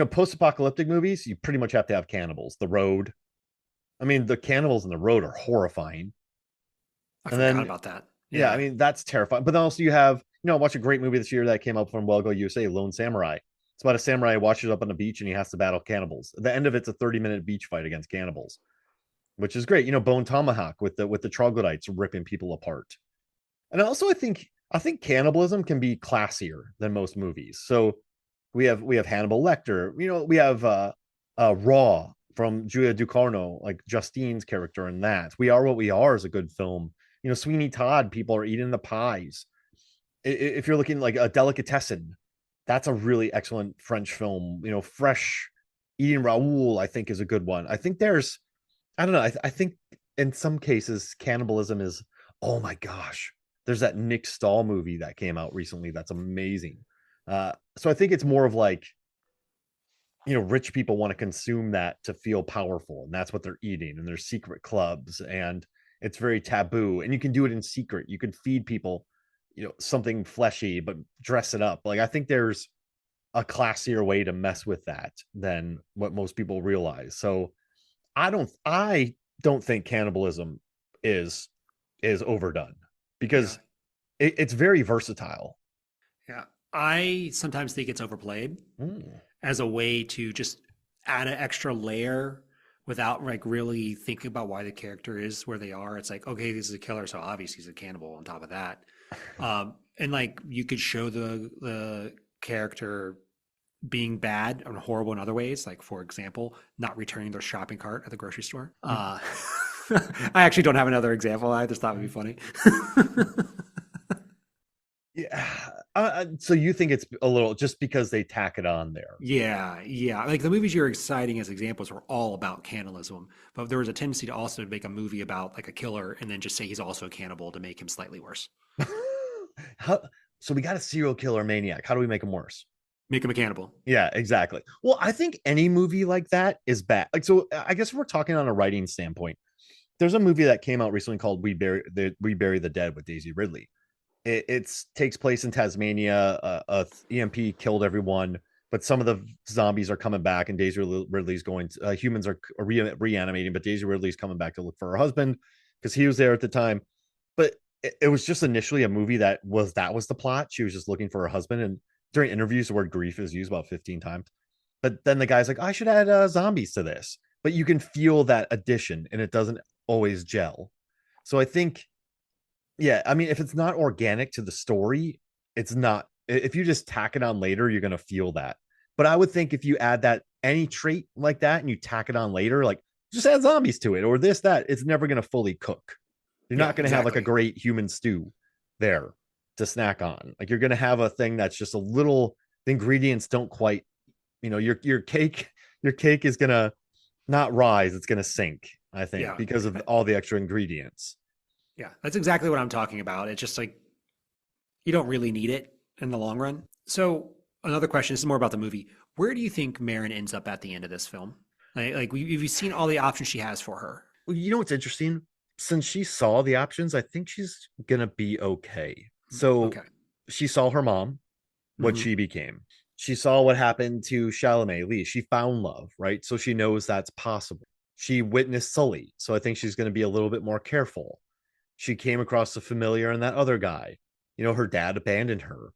post-apocalyptic movies, you pretty much have to have cannibals. The Road. I mean, the cannibals in The Road are horrifying. I And forgot then about that. yeah, I Yeah. mean that's terrifying. But then also you have watch a great movie this year that came out from Well Go USA, Lone Samurai. It's about a samurai who washes up on the beach and he has to battle cannibals. At the end of it's a 30-minute beach fight against cannibals, which is great. Bone tomahawk with the troglodytes ripping people apart. And also I think cannibalism can be classier than most movies. So we have Hannibal Lecter. We have Raw from Julia Ducournau, like Justine's character in that. We Are What We Are is a good film. Sweeney Todd, people are eating the pies. If you're looking like a delicatessen, that's a really excellent French film. Fresh Eating Raoul, I think, is a good one. I think I don't know. I think in some cases, cannibalism is, oh my gosh, there's that Nick Stahl movie that came out recently that's amazing. So I think it's more of like, rich people want to consume that to feel powerful, and that's what they're eating, and there's secret clubs, and it's very taboo, and you can do it in secret. You can feed people, something fleshy, but dress it up. Like I think there's a classier way to mess with that than what most people realize. So I don't think cannibalism is is overdone Yeah. because it's very versatile. Yeah. I sometimes think it's overplayed Mm. as a way to just add an extra layer without like really thinking about why the character is where they are. It's like, okay, this is a killer, so obviously he's a cannibal on top of that. And like you could show the character being bad and horrible in other ways, like for example, not returning their shopping cart at the grocery store. I actually don't have another example. I just thought it would be funny. Yeah. So you think it's a little just because they tack it on there? Yeah, yeah. Like the movies you're citing as examples were all about cannibalism, but there was a tendency to also make a movie about like a killer and then just say he's also a cannibal to make him slightly worse. How, so we got a serial killer maniac. How do we make him worse? Make him a cannibal. Yeah, exactly. Well, I think any movie like that is bad. Like, so I guess if we're talking on a writing standpoint, there's a movie that came out recently called We Bury the Dead with Daisy Ridley. It takes place in Tasmania. EMP killed everyone, but some of the zombies are coming back, and Daisy Ridley's going. Humans are reanimating, but Daisy Ridley's coming back to look for her husband because he was there at the time. But it was just initially a movie that was the plot. She was just looking for her husband, and during interviews, the word grief is used about 15 times. But then the guy's like, I should add zombies to this, but you can feel that addition, and it doesn't always gel. So I think yeah, I mean, if it's not organic to the story, it's not. If you just tack it on later, you're gonna feel that. But I would think if you add that any trait like that and you tack it on later, like just add zombies to it or this, that, it's never gonna fully cook. You're Yeah, not gonna have like a exactly. great human stew there to snack on. Like you're gonna have a thing that's just a little, the ingredients don't quite, your cake is gonna not rise, it's gonna sink, I think, Yeah. because of all the extra ingredients. Yeah, that's exactly what I'm talking about. It's just like you don't really need it in the long run. So another question, this is more about the movie. Where do you think Marin ends up at the end of this film? Like you've seen all the options she has for her. Well, you know what's interesting? Since she saw the options, I think she's gonna be okay. So Okay. she saw her mom, what Hmm. she became. She saw what happened to Chalamet Lee. She found love, right? So she knows that's possible. She witnessed Sully, so I think she's going to be a little bit more careful. She came across the familiar and that other guy. Her dad abandoned her.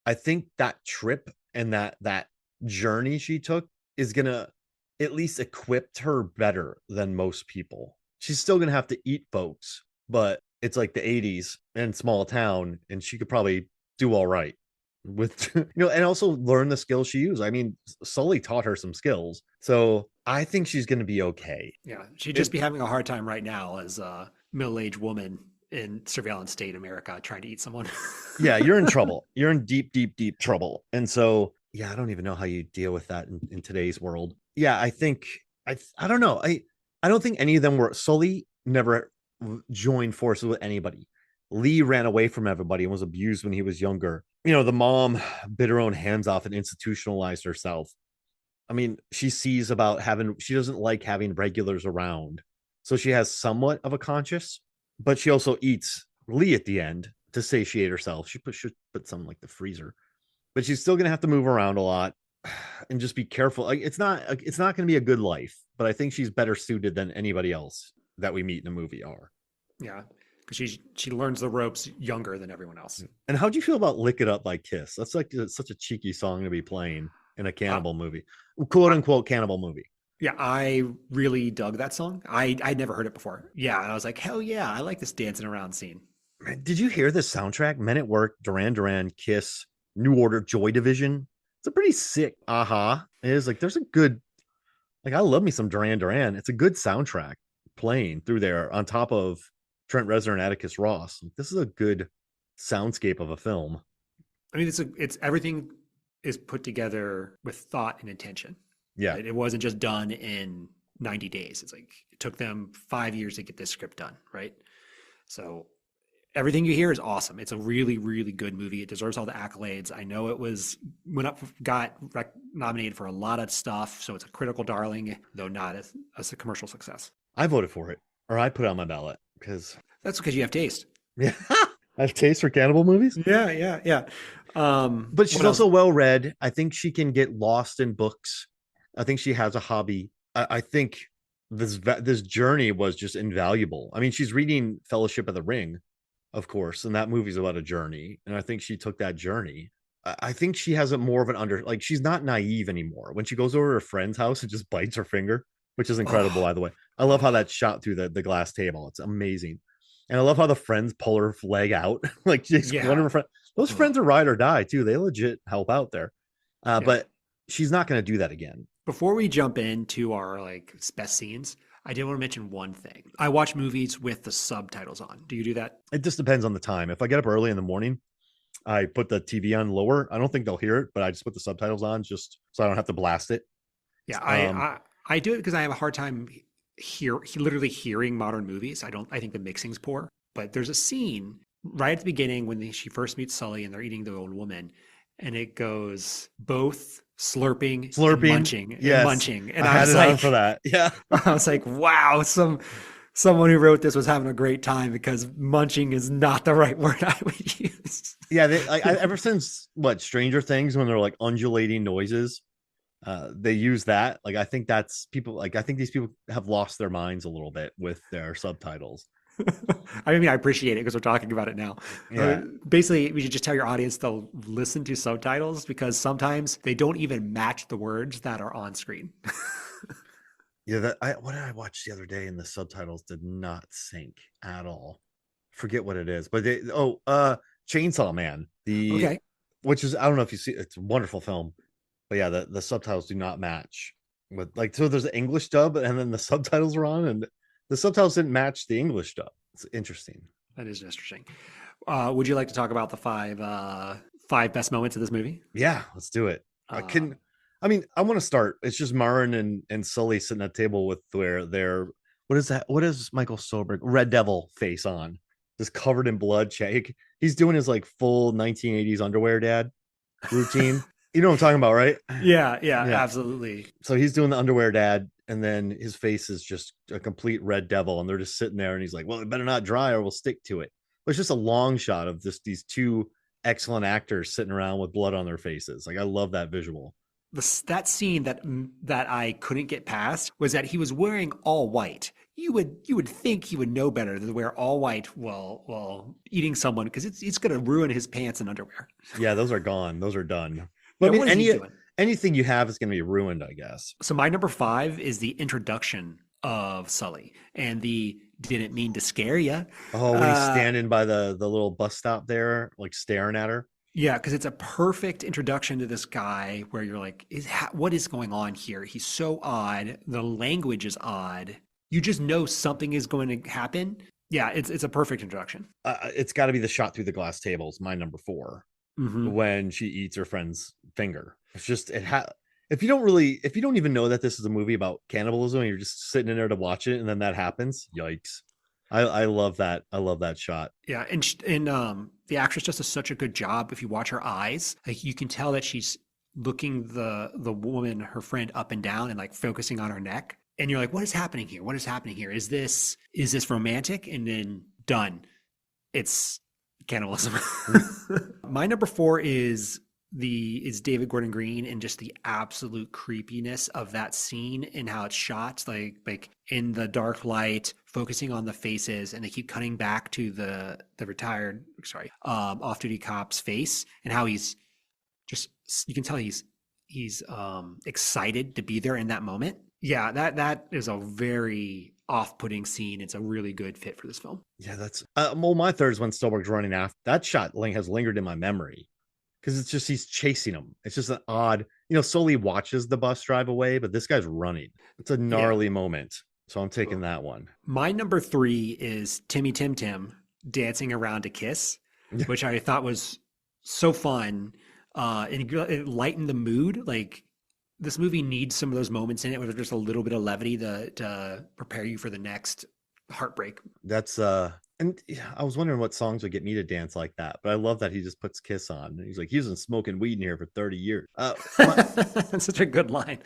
I think that trip and that journey she took is gonna at least equip her better than most people. She's still gonna have to eat folks, but it's like the 80s and small town, and she could probably do all right. with and also learn the skills she used. I mean, Sully taught her some skills, so I think she's going to be okay. Yeah, she'd just be having a hard time right now as a middle-aged woman in surveillance state America trying to eat someone. Yeah, you're in trouble. You're in deep, deep, deep trouble. And so, yeah, I don't even know how you deal with that in today's world. Yeah, I think I don't know. I don't think any of them were. Sully never joined forces with anybody. Lee ran away from everybody and was abused when he was younger. The mom bit her own hands off and institutionalized herself. I mean, she doesn't like having regulars around. So she has somewhat of a conscience, but she also eats Lee at the end to satiate herself. Should put something like the freezer, but she's still going to have to move around a lot and just be careful. Like, it's not going to be a good life, but I think she's better suited than anybody else that we meet in the movie are. Yeah, because she learns the ropes younger than everyone else. And how do you feel about "Lick It Up" by Kiss? That's like such a cheeky song to be playing in a cannibal movie, quote unquote cannibal movie. Yeah, I really dug that song. I'd never heard it before. Yeah, and I was like, hell yeah, I like this dancing around scene. Man, did you hear this soundtrack? Men at Work, Duran Duran, Kiss, New Order, Joy Division. It's a pretty sick. It is like there's a good, like, I love me some Duran Duran. It's a good soundtrack playing through there on top of Trent Reznor and Atticus Ross. This is a good soundscape of a film. I mean, it's everything is put together with thought and intention. Yeah. Right? It wasn't just done in 90 days. It's like it took them 5 years to get this script done, right? So everything you hear is awesome. It's a really, really good movie. It deserves all the accolades. I know got nominated for a lot of stuff, so it's a critical darling, though not as a commercial success. I voted for it, or I put it on my ballot because that's because you have taste. Yeah, I have taste for cannibal movies. Yeah. But she's also well read. I think she can get lost in books. I think she has a hobby. I think this journey was just invaluable. I mean, she's reading Fellowship of the Ring, of course, and that movie's about a journey. And I think she took that journey. I think she has a more of an she's not naive anymore. When she goes over to her friend's house and just bites her finger, which is incredible, by the way. I love how that's shot through the glass table. It's amazing. And I love how the friends pull her leg out. Like, one of her friends, those friends are ride or die too. They legit help out there. But she's not going to do that again. Before we jump into our best scenes, I did want to mention one thing. I watch movies with the subtitles on. Do you do that? It just depends on the time. If I get up early in the morning, I put the TV on lower. I don't think they'll hear it, but I just put the subtitles on just so I don't have to blast it. Yeah, I do it because I have a hard time literally hearing modern movies. I think the mixing's poor. But there's a scene right at the beginning when she first meets Sully and they're eating the old woman, and it goes both slurping, and munching, yes. and munching. And I was like, on for that. Yeah. I was like, wow, someone who wrote this was having a great time, because munching is not the right word I would use. Yeah, ever since Stranger Things, when they're like undulating noises, they use that. I think that's people. I think these people have lost their minds a little bit with their subtitles. I mean, I appreciate it because we're talking about it now. Yeah. Basically, we should just tell your audience to listen to subtitles, because sometimes they don't even match the words that are on screen. Yeah, what did I watch the other day, and the subtitles did not sync at all. Forget what it is, but Chainsaw Man, which is, I don't know if you see, it's a wonderful film, but yeah, the subtitles do not match with so there's an English dub and then the subtitles are on, and the subtitles didn't match the English dub. It's interesting. That is interesting. Would you like to talk about the five best moments of this movie? Yeah, let's do it. I want to start. It's just Marin and Sully sitting at the table with their what is that? What is Michael Soberg Red Devil face on? Just covered in blood. He's doing his full 1980s underwear dad routine. You know what I'm talking about, right? Yeah, absolutely. So he's doing the underwear dad, and then his face is just a complete red devil, and they're just sitting there, and he's like, well, it better not dry or we'll stick to it. But it's just a long shot of these two excellent actors sitting around with blood on their faces. I love that visual. That scene that I couldn't get past was that he was wearing all white. You would think he would know better than to wear all white while eating someone, because it's going to ruin his pants and underwear. Yeah, those are gone. Those are done. But I mean, anything you have is going to be ruined, I guess. So my number 5 is the introduction of Sully and the "didn't mean to scare ya." Oh, when he's standing by the little bus stop there, staring at her. Yeah, because it's a perfect introduction to this guy where you're like, what is going on here? He's so odd. The language is odd. You just know something is going to happen. Yeah, it's a perfect introduction. It's got to be the shot through the glass tables, my number 4, when she eats her friend's finger. It's just if you don't even know that this is a movie about cannibalism and you're just sitting in there to watch it and then that happens, yikes. I love that. I love that shot. Yeah, and the actress does such a good job. If you watch her eyes, like you can tell that she's looking the woman, her friend, up and down and like focusing on her neck. And you're like, what is happening here? What is happening here? Is this romantic? And then done. It's cannibalism. My number 4 is David Gordon Green, and just the absolute creepiness of that scene and how it's shot, like in the dark light, focusing on the faces, and they keep cutting back to the retired, off-duty cop's face, and how he's just, you can tell he's excited to be there in that moment. Yeah, that is a very off-putting scene. It's a really good fit for this film. Yeah, that's well, my third is when Spielberg's running after. That shot has lingered in my memory because it's just he's chasing him. It's just an odd, Sully watches the bus drive away, but this guy's running. It's a gnarly moment. So I'm taking that one. My number 3 is Timmy Tim Tim dancing around to Kiss, which I thought was so fun. And it lightened the mood. Like, this movie needs some of those moments in it where there's just a little bit of levity to prepare you for the next heartbreak. That's and I was wondering what songs would get me to dance like that, but I love that he just puts Kiss on. He's like, he's been smoking weed in here for 30 years. That's such a good line.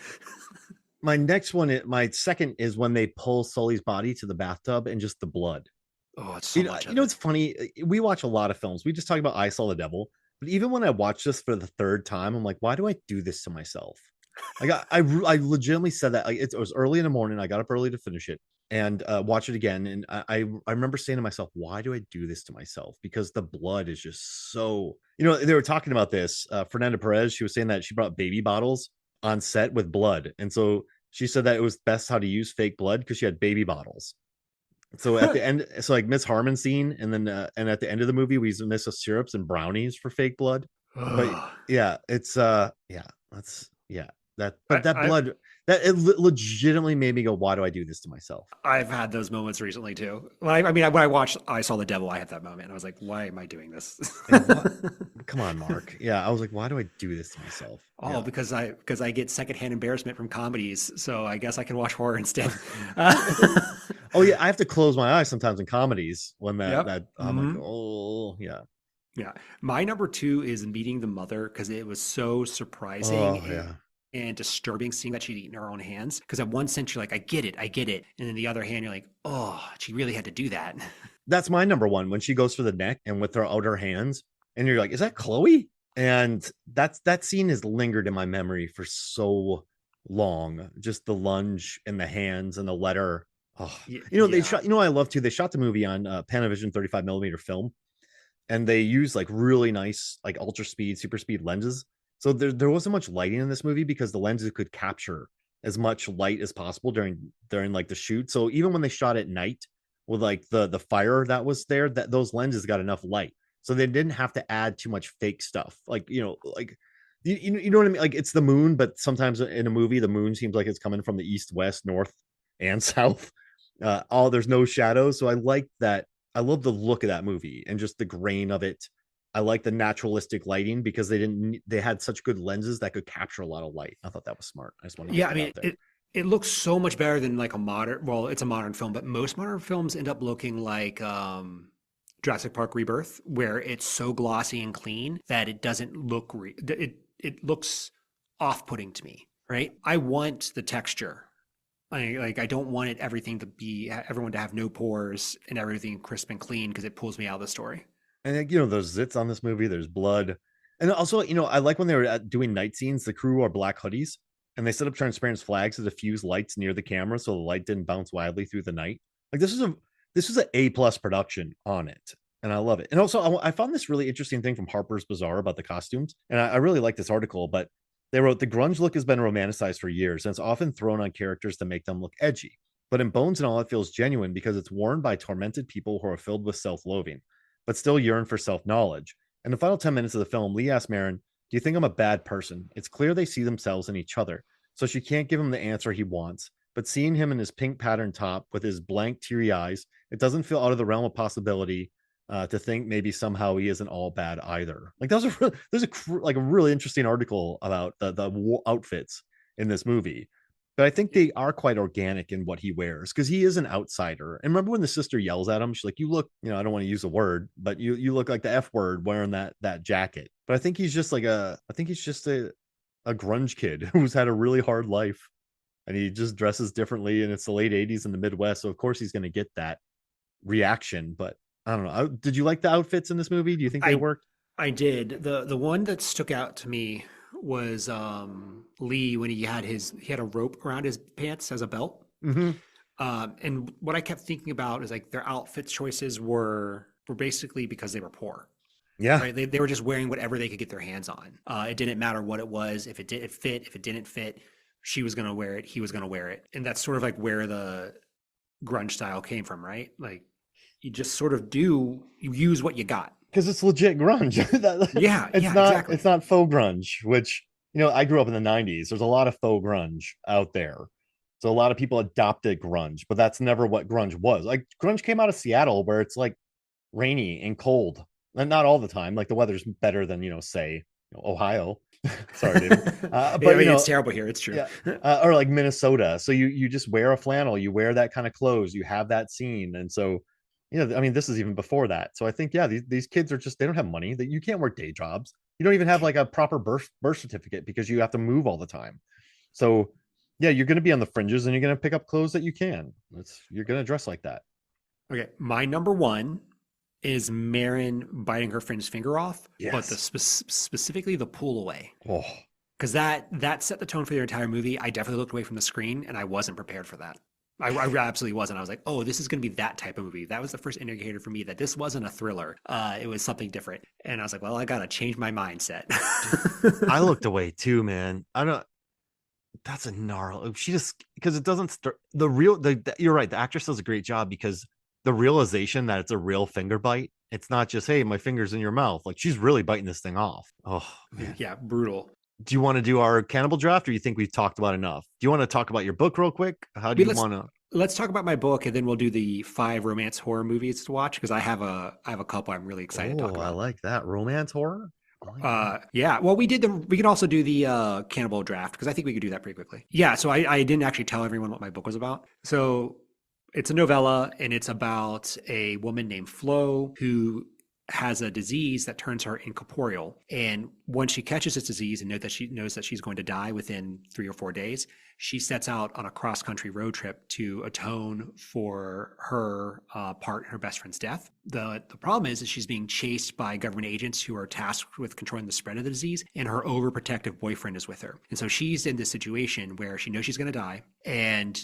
My next one, my second, is when they pull Sully's body to the bathtub and just the blood. Oh, it's so much. It's funny. We watch a lot of films. We just talk about I Saw the Devil, but even when I watch this for the third time, I'm like, why do I do this to myself? Like I legitimately said that. Like, it was early in the morning. I got up early to finish it and watch it again. And I remember saying to myself, why do I do this to myself? Because the blood is just so, they were talking about this. Fernanda Perez, she was saying that she brought baby bottles on set with blood. And so she said that it was best how to use fake blood because she had baby bottles. So at the end, it's like Miss Harmon scene. And then, and at the end of the movie, we use Miss syrups and brownies for fake blood. But yeah, it's, that blood, that it legitimately made me go, why do I do this to myself? I've had those moments recently too. When I watched I Saw the Devil, I had that moment. I was like, why am I doing this? Come on, Mark. Yeah, I was like, why do I do this to myself? Oh, because I get secondhand embarrassment from comedies, so I guess I can watch horror instead. Oh yeah, I have to close my eyes sometimes in comedies when that I'm like, oh yeah. Yeah. My number 2 is Meeting the Mother, because it was so surprising and disturbing seeing that she'd eaten her own hands. Because at one sense, you're like, I get it. And then the other hand, you're like, oh, she really had to do that. That's my number 1, when she goes for the neck and with her outer hands. And you're like, is that Chloe? And that scene has lingered in my memory for so long. Just the lunge and the hands and the letter. Oh, they shot, I love too. They shot the movie on Panavision 35mm film. And they use like really nice, like ultra speed, super speed lenses. So there wasn't much lighting in this movie because the lenses could capture as much light as possible during like the shoot. So even when they shot at night with like the fire that was there, that those lenses got enough light. So they didn't have to add too much fake stuff. Like, you know what I mean? Like, it's the moon, but sometimes in a movie, the moon seems like it's coming from the east, west, north, and south. There's no shadows. So I like that. I love the look of that movie and just the grain of it. I like the naturalistic lighting because they had such good lenses that could capture a lot of light. I thought that was smart. I just want to it looks so much better than like it's a modern film, but most modern films end up looking like Jurassic Park Rebirth, where it's so glossy and clean that it doesn't look it looks off-putting to me, right? I want the texture. I don't want everyone to have no pores and everything crisp and clean, because it pulls me out of the story. And there's zits on this movie, there's blood. And also, I like when they were doing night scenes, the crew wore black hoodies and they set up transparent flags to diffuse lights near the camera so the light didn't bounce wildly through the night. Like, this is an A+ production on it. And I love it. And also, I found this really interesting thing from Harper's Bazaar about the costumes. And I really like this article, but they wrote, the grunge look has been romanticized for years, and it's often thrown on characters to make them look edgy. But in Bones and All, it feels genuine because it's worn by tormented people who are filled with self-loathing, but still yearn for self-knowledge. In the final 10 minutes of the film, Lee asks Marin, "Do you think I'm a bad person?" It's clear they see themselves in each other, so she can't give him the answer he wants. But seeing him in his pink pattern top with his blank, teary eyes, it doesn't feel out of the realm of possibility to think maybe somehow he isn't all bad either. Like there's a really interesting article about the outfits in this movie, but I think they are quite organic in what he wears because he is an outsider. And remember when the sister yells at him, she's like, "You look, I don't want to use a word, but you look like the F word wearing that jacket." But I think he's just a grunge kid who's had a really hard life, and he just dresses differently. And it's the late '80s in the Midwest, so of course he's going to get that reaction. But I don't know. Did you like the outfits in this movie? Do you think they worked? I did. The one that stuck out to me was Lee when he had a rope around his pants as a belt. Mm-hmm. And what I kept thinking about is like their outfit choices were basically because they were poor. Yeah. Right. They were just wearing whatever they could get their hands on. It didn't matter what it was. If it fit, if it didn't fit, she was going to wear it. He was going to wear it. And that's sort of like where the grunge style came from, right? Like you just sort of you use what you got. Because it's legit grunge. Exactly. It's not faux grunge, which, I grew up in the 90s. There's a lot of faux grunge out there. So a lot of people adopted grunge, but that's never what grunge was. Like grunge came out of Seattle where it's like rainy and cold. And not all the time. Like the weather's better than, say, Ohio. Sorry, David. But it's terrible here. It's true. Yeah. Or like Minnesota. So you just wear a flannel, you wear that kind of clothes, you have that scene. And so, this is even before that. So I think, these kids are they don't have money, that you can't work day jobs. You don't even have like a proper birth certificate because you have to move all the time. So yeah, you're going to be on the fringes and you're going to pick up clothes that you can. You're going to dress like that. Okay. My number one is Marin biting her friend's finger off, but specifically the pull away. Oh, because that set the tone for the entire movie. I definitely looked away from the screen and I wasn't prepared for that. I absolutely wasn't. I was like, oh, this is going to be that type of movie. That was the first indicator for me that this wasn't a thriller. It was something different. And I was like, well, I got to change my mindset. I looked away too, man. That's a gnarly. Because it doesn't start you're right. The actress does a great job because the realization that it's a real finger bite. It's not just, hey, my finger's in your mouth. Like she's really biting this thing off. Oh, man. Yeah, brutal. Do you want to do our cannibal draft, or you think we've talked about enough? Do you want to talk about your book real quick? How do you want to? Let's talk about my book, and then we'll do the 5 romance horror movies to watch because I have a couple I'm really excited to talk about. I like that romance horror. Yeah. Well, we can also do the cannibal draft because I think we could do that pretty quickly. Yeah. So I didn't actually tell everyone what my book was about. So it's a novella, and it's about a woman named Flo who has a disease that turns her incorporeal. And once she catches this disease and knows that she's going to die within 3 or 4 days, she sets out on a cross-country road trip to atone for her part in her best friend's death. The problem is that she's being chased by government agents who are tasked with controlling the spread of the disease, and her overprotective boyfriend is with her. And so she's in this situation where she knows she's going to die, and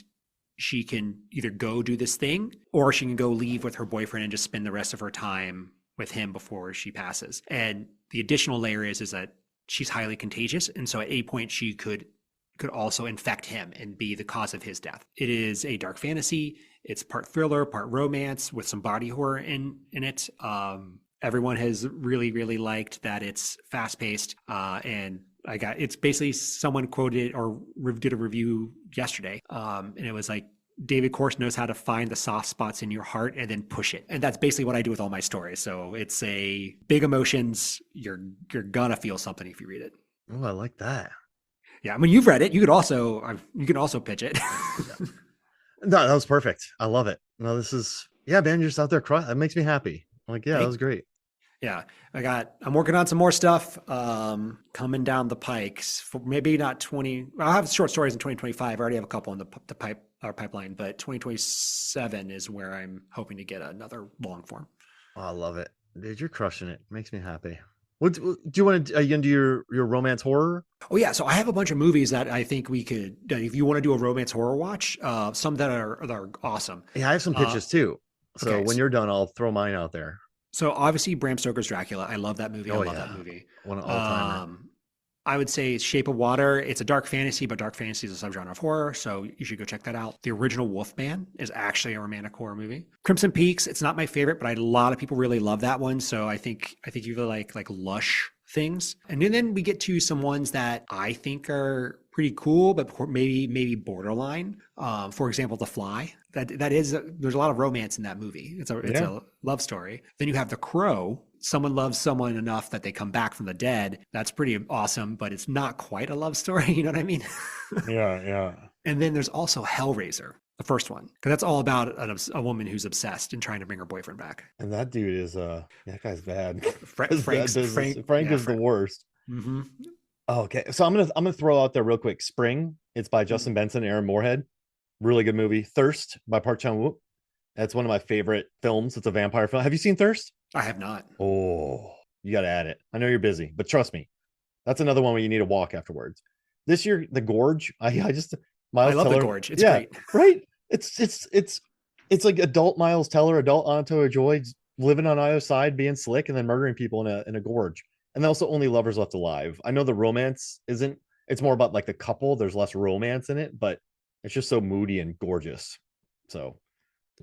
she can either go do this thing, or she can go leave with her boyfriend and just spend the rest of her time with him before she passes. And the additional layer is that she's highly contagious. And so at any point she could also infect him and be the cause of his death. It is a dark fantasy. It's part thriller, part romance with some body horror in it. Everyone has really, really liked that it's fast paced. And it's basically someone quoted or did a review yesterday. And it was like, David Corse knows how to find the soft spots in your heart and then push it. And that's basically what I do with all my stories. So it's a big emotions. You're gonna feel something if you read it. Oh, I like that. Yeah, I mean, you've read it. You can also pitch it. No, that was perfect. I love it. No, this is man. You're just out there crying. That makes me happy. Like, that was great. Yeah, I'm working on some more stuff coming down the pikes. For maybe not 20. I'll have short stories in 2025. I already have a couple in the pipeline, but 2027 is where I'm hoping to get another long form. Oh, I love it, dude. You're crushing it. Makes me happy. What do you want to? Are you into your romance horror? Oh yeah, so I have a bunch of movies that I think we could. If you want to do a romance horror watch, some that are awesome. Yeah, I have some pitches too. So when you're done, I'll throw mine out there. So obviously Bram Stoker's Dracula. I love that movie. I love that movie. One of all time. I would say Shape of Water. It's a dark fantasy, but dark fantasy is a subgenre of horror, so you should go check that out. The original Wolfman is actually a romantic horror movie. Crimson Peaks, it's not my favorite, but a lot of people really love that one, so I think you really like lush things. And then we get to some ones that I think are pretty cool, but maybe borderline. For example, The Fly. There's a lot of romance in that movie. It's a love story. Then you have The Crow. Someone loves someone enough that they come back from the dead. That's pretty awesome, but it's not quite a love story. You know what I mean? Yeah. And then there's also Hellraiser, the first one, because that's all about a woman who's obsessed and trying to bring her boyfriend back. And that dude is that guy's bad. Frank is the worst. Mm-hmm. Oh, okay, so I'm gonna throw out there real quick. Spring. It's by Justin Benson and Aaron Moorhead. Really good movie. Thirst by Park Chan-wook. That's one of my favorite films. It's a vampire film. Have you seen Thirst? I have not. Oh, you got to add it. I know you're busy, but trust me, that's another one where you need to walk afterwards. This year, The Gorge. I love The Gorge. It's great. Right. It's like adult Miles Teller, adult Anto Joy living on either side, being slick, and then murdering people in a gorge. And also Only Lovers Left Alive. I know the romance isn't. It's more about like the couple. There's less romance in it, but it's just so moody and gorgeous. So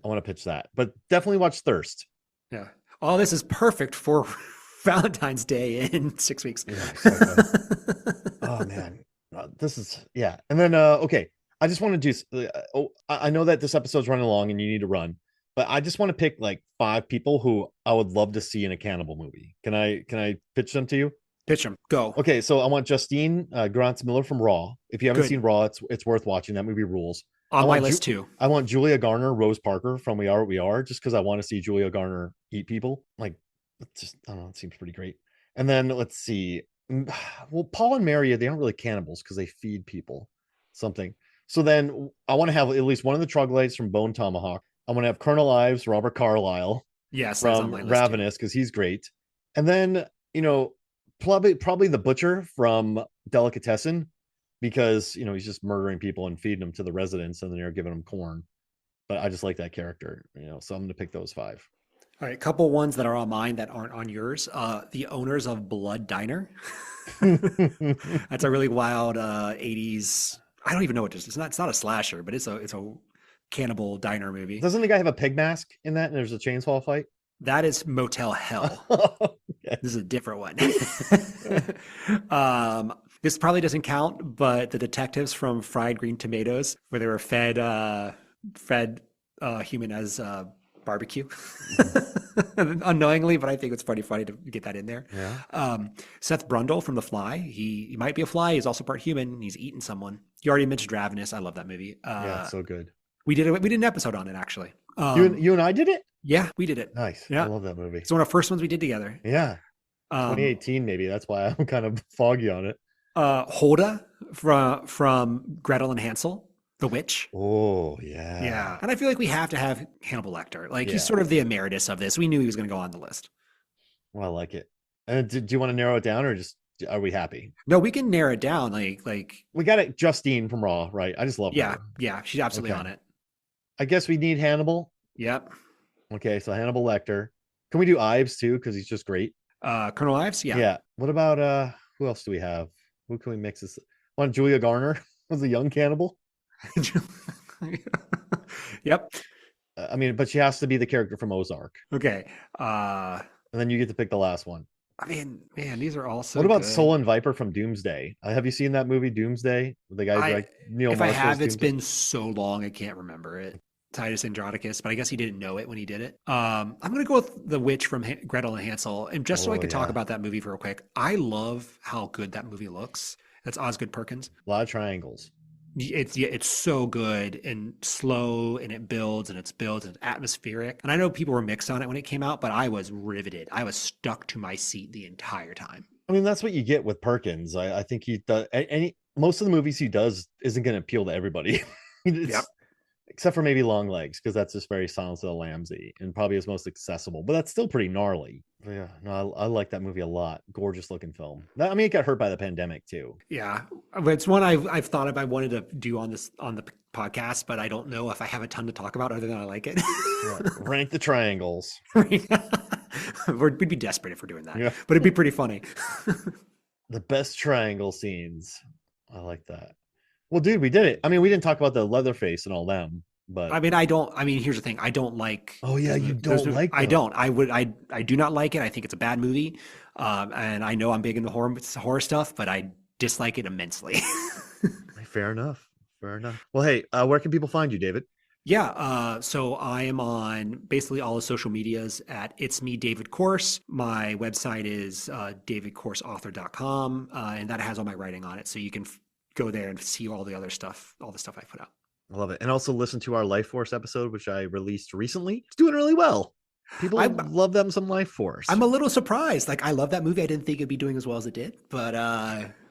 I want to pitch that. But definitely watch Thirst. Yeah. All this is perfect for Valentine's Day in 6 weeks. Yeah, oh man, this is And then okay, I just want to do. I know that this episode's running long and you need to run, but I just want to pick like 5 people who I would love to see in a cannibal movie. Can I pitch them to you? Pitch them. Go. Okay, so I want Justine Grants Miller from Raw. If you haven't seen Raw, it's worth watching. That movie rules. On my list too. I want Julia Garner, Rose Parker from We Are What We Are, just because I want to see Julia Garner eat people. Like, just I don't know, it seems pretty great. And then let's see. Well, Paul and Mary, they aren't really cannibals because they feed people something. So then I want to have at least one of the troglodytes from Bone Tomahawk. I want to have Colonel Ives, Robert Carlyle, from Ravenous, because he's great. And then probably the butcher from Delicatessen, because he's just murdering people and feeding them to the residents, and then they're giving them corn. But I just like that character, so I'm going to pick those 5. All right, a couple ones that are on mine that aren't on yours. The owners of Blood Diner. That's a really wild 80s. I don't even know what it is. It's not a slasher, but it's a cannibal diner movie. Doesn't the guy have a pig mask in that, and there's a chainsaw fight? That is Motel Hell. Okay. This is a different one. This probably doesn't count, but the detectives from Fried Green Tomatoes, where they were fed human as barbecue, unknowingly, but I think it's pretty funny to get that in there. Yeah. Seth Brundle from The Fly. He might be a fly. He's also part human. He's eating someone. You already mentioned Ravenous. I love that movie. Yeah, it's so good. We did an episode on it actually. You and I did it? Yeah, we did it. Nice. Yeah. I love that movie. It's one of the first ones we did together. Yeah. 2018 maybe. That's why I'm kind of foggy on it. Hulda from Gretel and Hansel, the witch. Oh, yeah. Yeah. And I feel like we have to have Hannibal Lecter. Like he's sort of the emeritus of this. We knew he was going to go on the list. Well, I like it. And do you want to narrow it down, or just are we happy? No, we can narrow it down. Like we got it. Justine from Raw, right? I just love her. Yeah. She's absolutely on it. I guess we need Hannibal. Yep. Okay, so Hannibal Lecter. Can we do Ives too? Because he's just great. Colonel Ives, yeah. Yeah. What about who else do we have? Who can we mix this? Want Julia Garner as a young cannibal? Yep. I mean, but she has to be the character from Ozark. Okay. And then you get to pick the last one. I mean, man, these are all so. What about good. Soul and Viper from Doomsday? Have you seen that movie Doomsday? The guy like Neil. If Marshall's I have, it's Doomsday? been so long I can't remember it. Titus Andronicus, but I guess he didn't know it when he did it. I'm going to go with the witch from Gretel and Hansel, and just so I could talk about that movie real quick. I love how good that movie looks. That's Osgood Perkins. A lot of triangles. It's so good and slow, and it builds and it's atmospheric. And I know people were mixed on it when it came out, but I was riveted. I was stuck to my seat the entire time. I mean, that's what you get with Perkins. I think he does. Most of the movies he does isn't going to appeal to everybody. Yep. Except for maybe Long Legs, because that's just very Silence of the Lambs-y and probably his most accessible, but that's still pretty gnarly. But yeah, no, I like that movie a lot. Gorgeous looking film. I mean, it got hurt by the pandemic too. Yeah, but it's one I've thought of. I wanted to do on the podcast, but I don't know if I have a ton to talk about other than I like it. Yeah. Rank the triangles. We'd be desperate if we're doing that, but it'd be pretty funny. The best triangle scenes. I like that. Well, dude, we did it. I mean, we didn't talk about the Leatherface and all them, but I mean, I don't. I mean, here's the thing. I don't like. oh yeah, you don't like I them. don't. I would. I do not like it. I think it's a bad movie. And I know I'm big into horror stuff, but I dislike it immensely. Fair enough. Fair enough. Well, hey, where can people find you, David? Yeah, so I am on basically all the social medias at It's Me, David Corse. My website is davidcorseauthor.com, and that has all my writing on it. So you can go there and see all the stuff I put out. I love it. And also listen to our Life Force episode, which I released recently. It's doing really well. People love them some Life Force. I'm a little surprised. Like, I love that movie. I didn't think it'd be doing as well as it did, but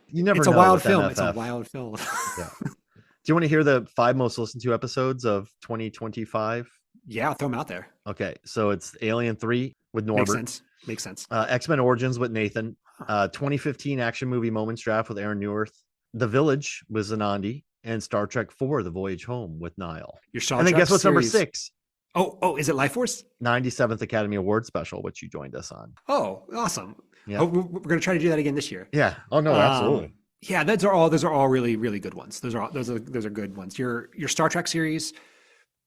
you never it's know a wild with film. MFF. It's a wild film. Yeah. Do you want to hear the 5 most listened to episodes of 2025? Yeah, I'll throw them out there. Okay, so it's Alien 3 with Norbert. Makes sense. X-Men Origins with Nathan. 2015 action movie Moments Draft with Aaron Newerth. The Village with Zanandi. And Star Trek 4, The Voyage Home with Niall. Your Star and then Trek guess what's series. number 6? Oh, is it Life Force? 97th Academy Award special, which you joined us on. Oh, awesome. Yeah. Oh, we're going to try to do that again this year. Yeah. Oh no, absolutely. Yeah, those are all really, really good ones. Those are good ones. Your Star Trek series,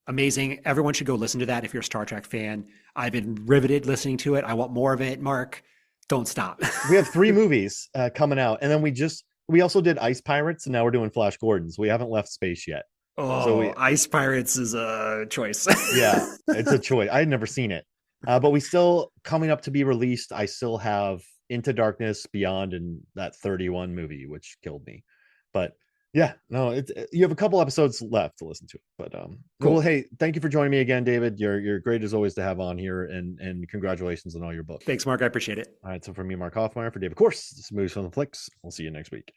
amazing. Everyone should go listen to that if you're a Star Trek fan. I've been riveted listening to it. I want more of it, Mark. Don't stop. We have 3 movies coming out, and then we also did Ice Pirates, and now we're doing Flash Gordons. We haven't left space yet. Oh, so Ice Pirates is a choice. Yeah, it's a choice. I had never seen it, but we still coming up to be released. I still have Into Darkness, Beyond, and that 31 movie, which killed me. But yeah, no, you have a couple episodes left to listen to. But cool. Well, hey, thank you for joining me again, David. You're great as always to have on here, and congratulations on all your books. Thanks, Mark. I appreciate it. All right, so for me, Mark Hoffmeyer, for David Corse, this is Movies from the Flicks. We'll see you next week.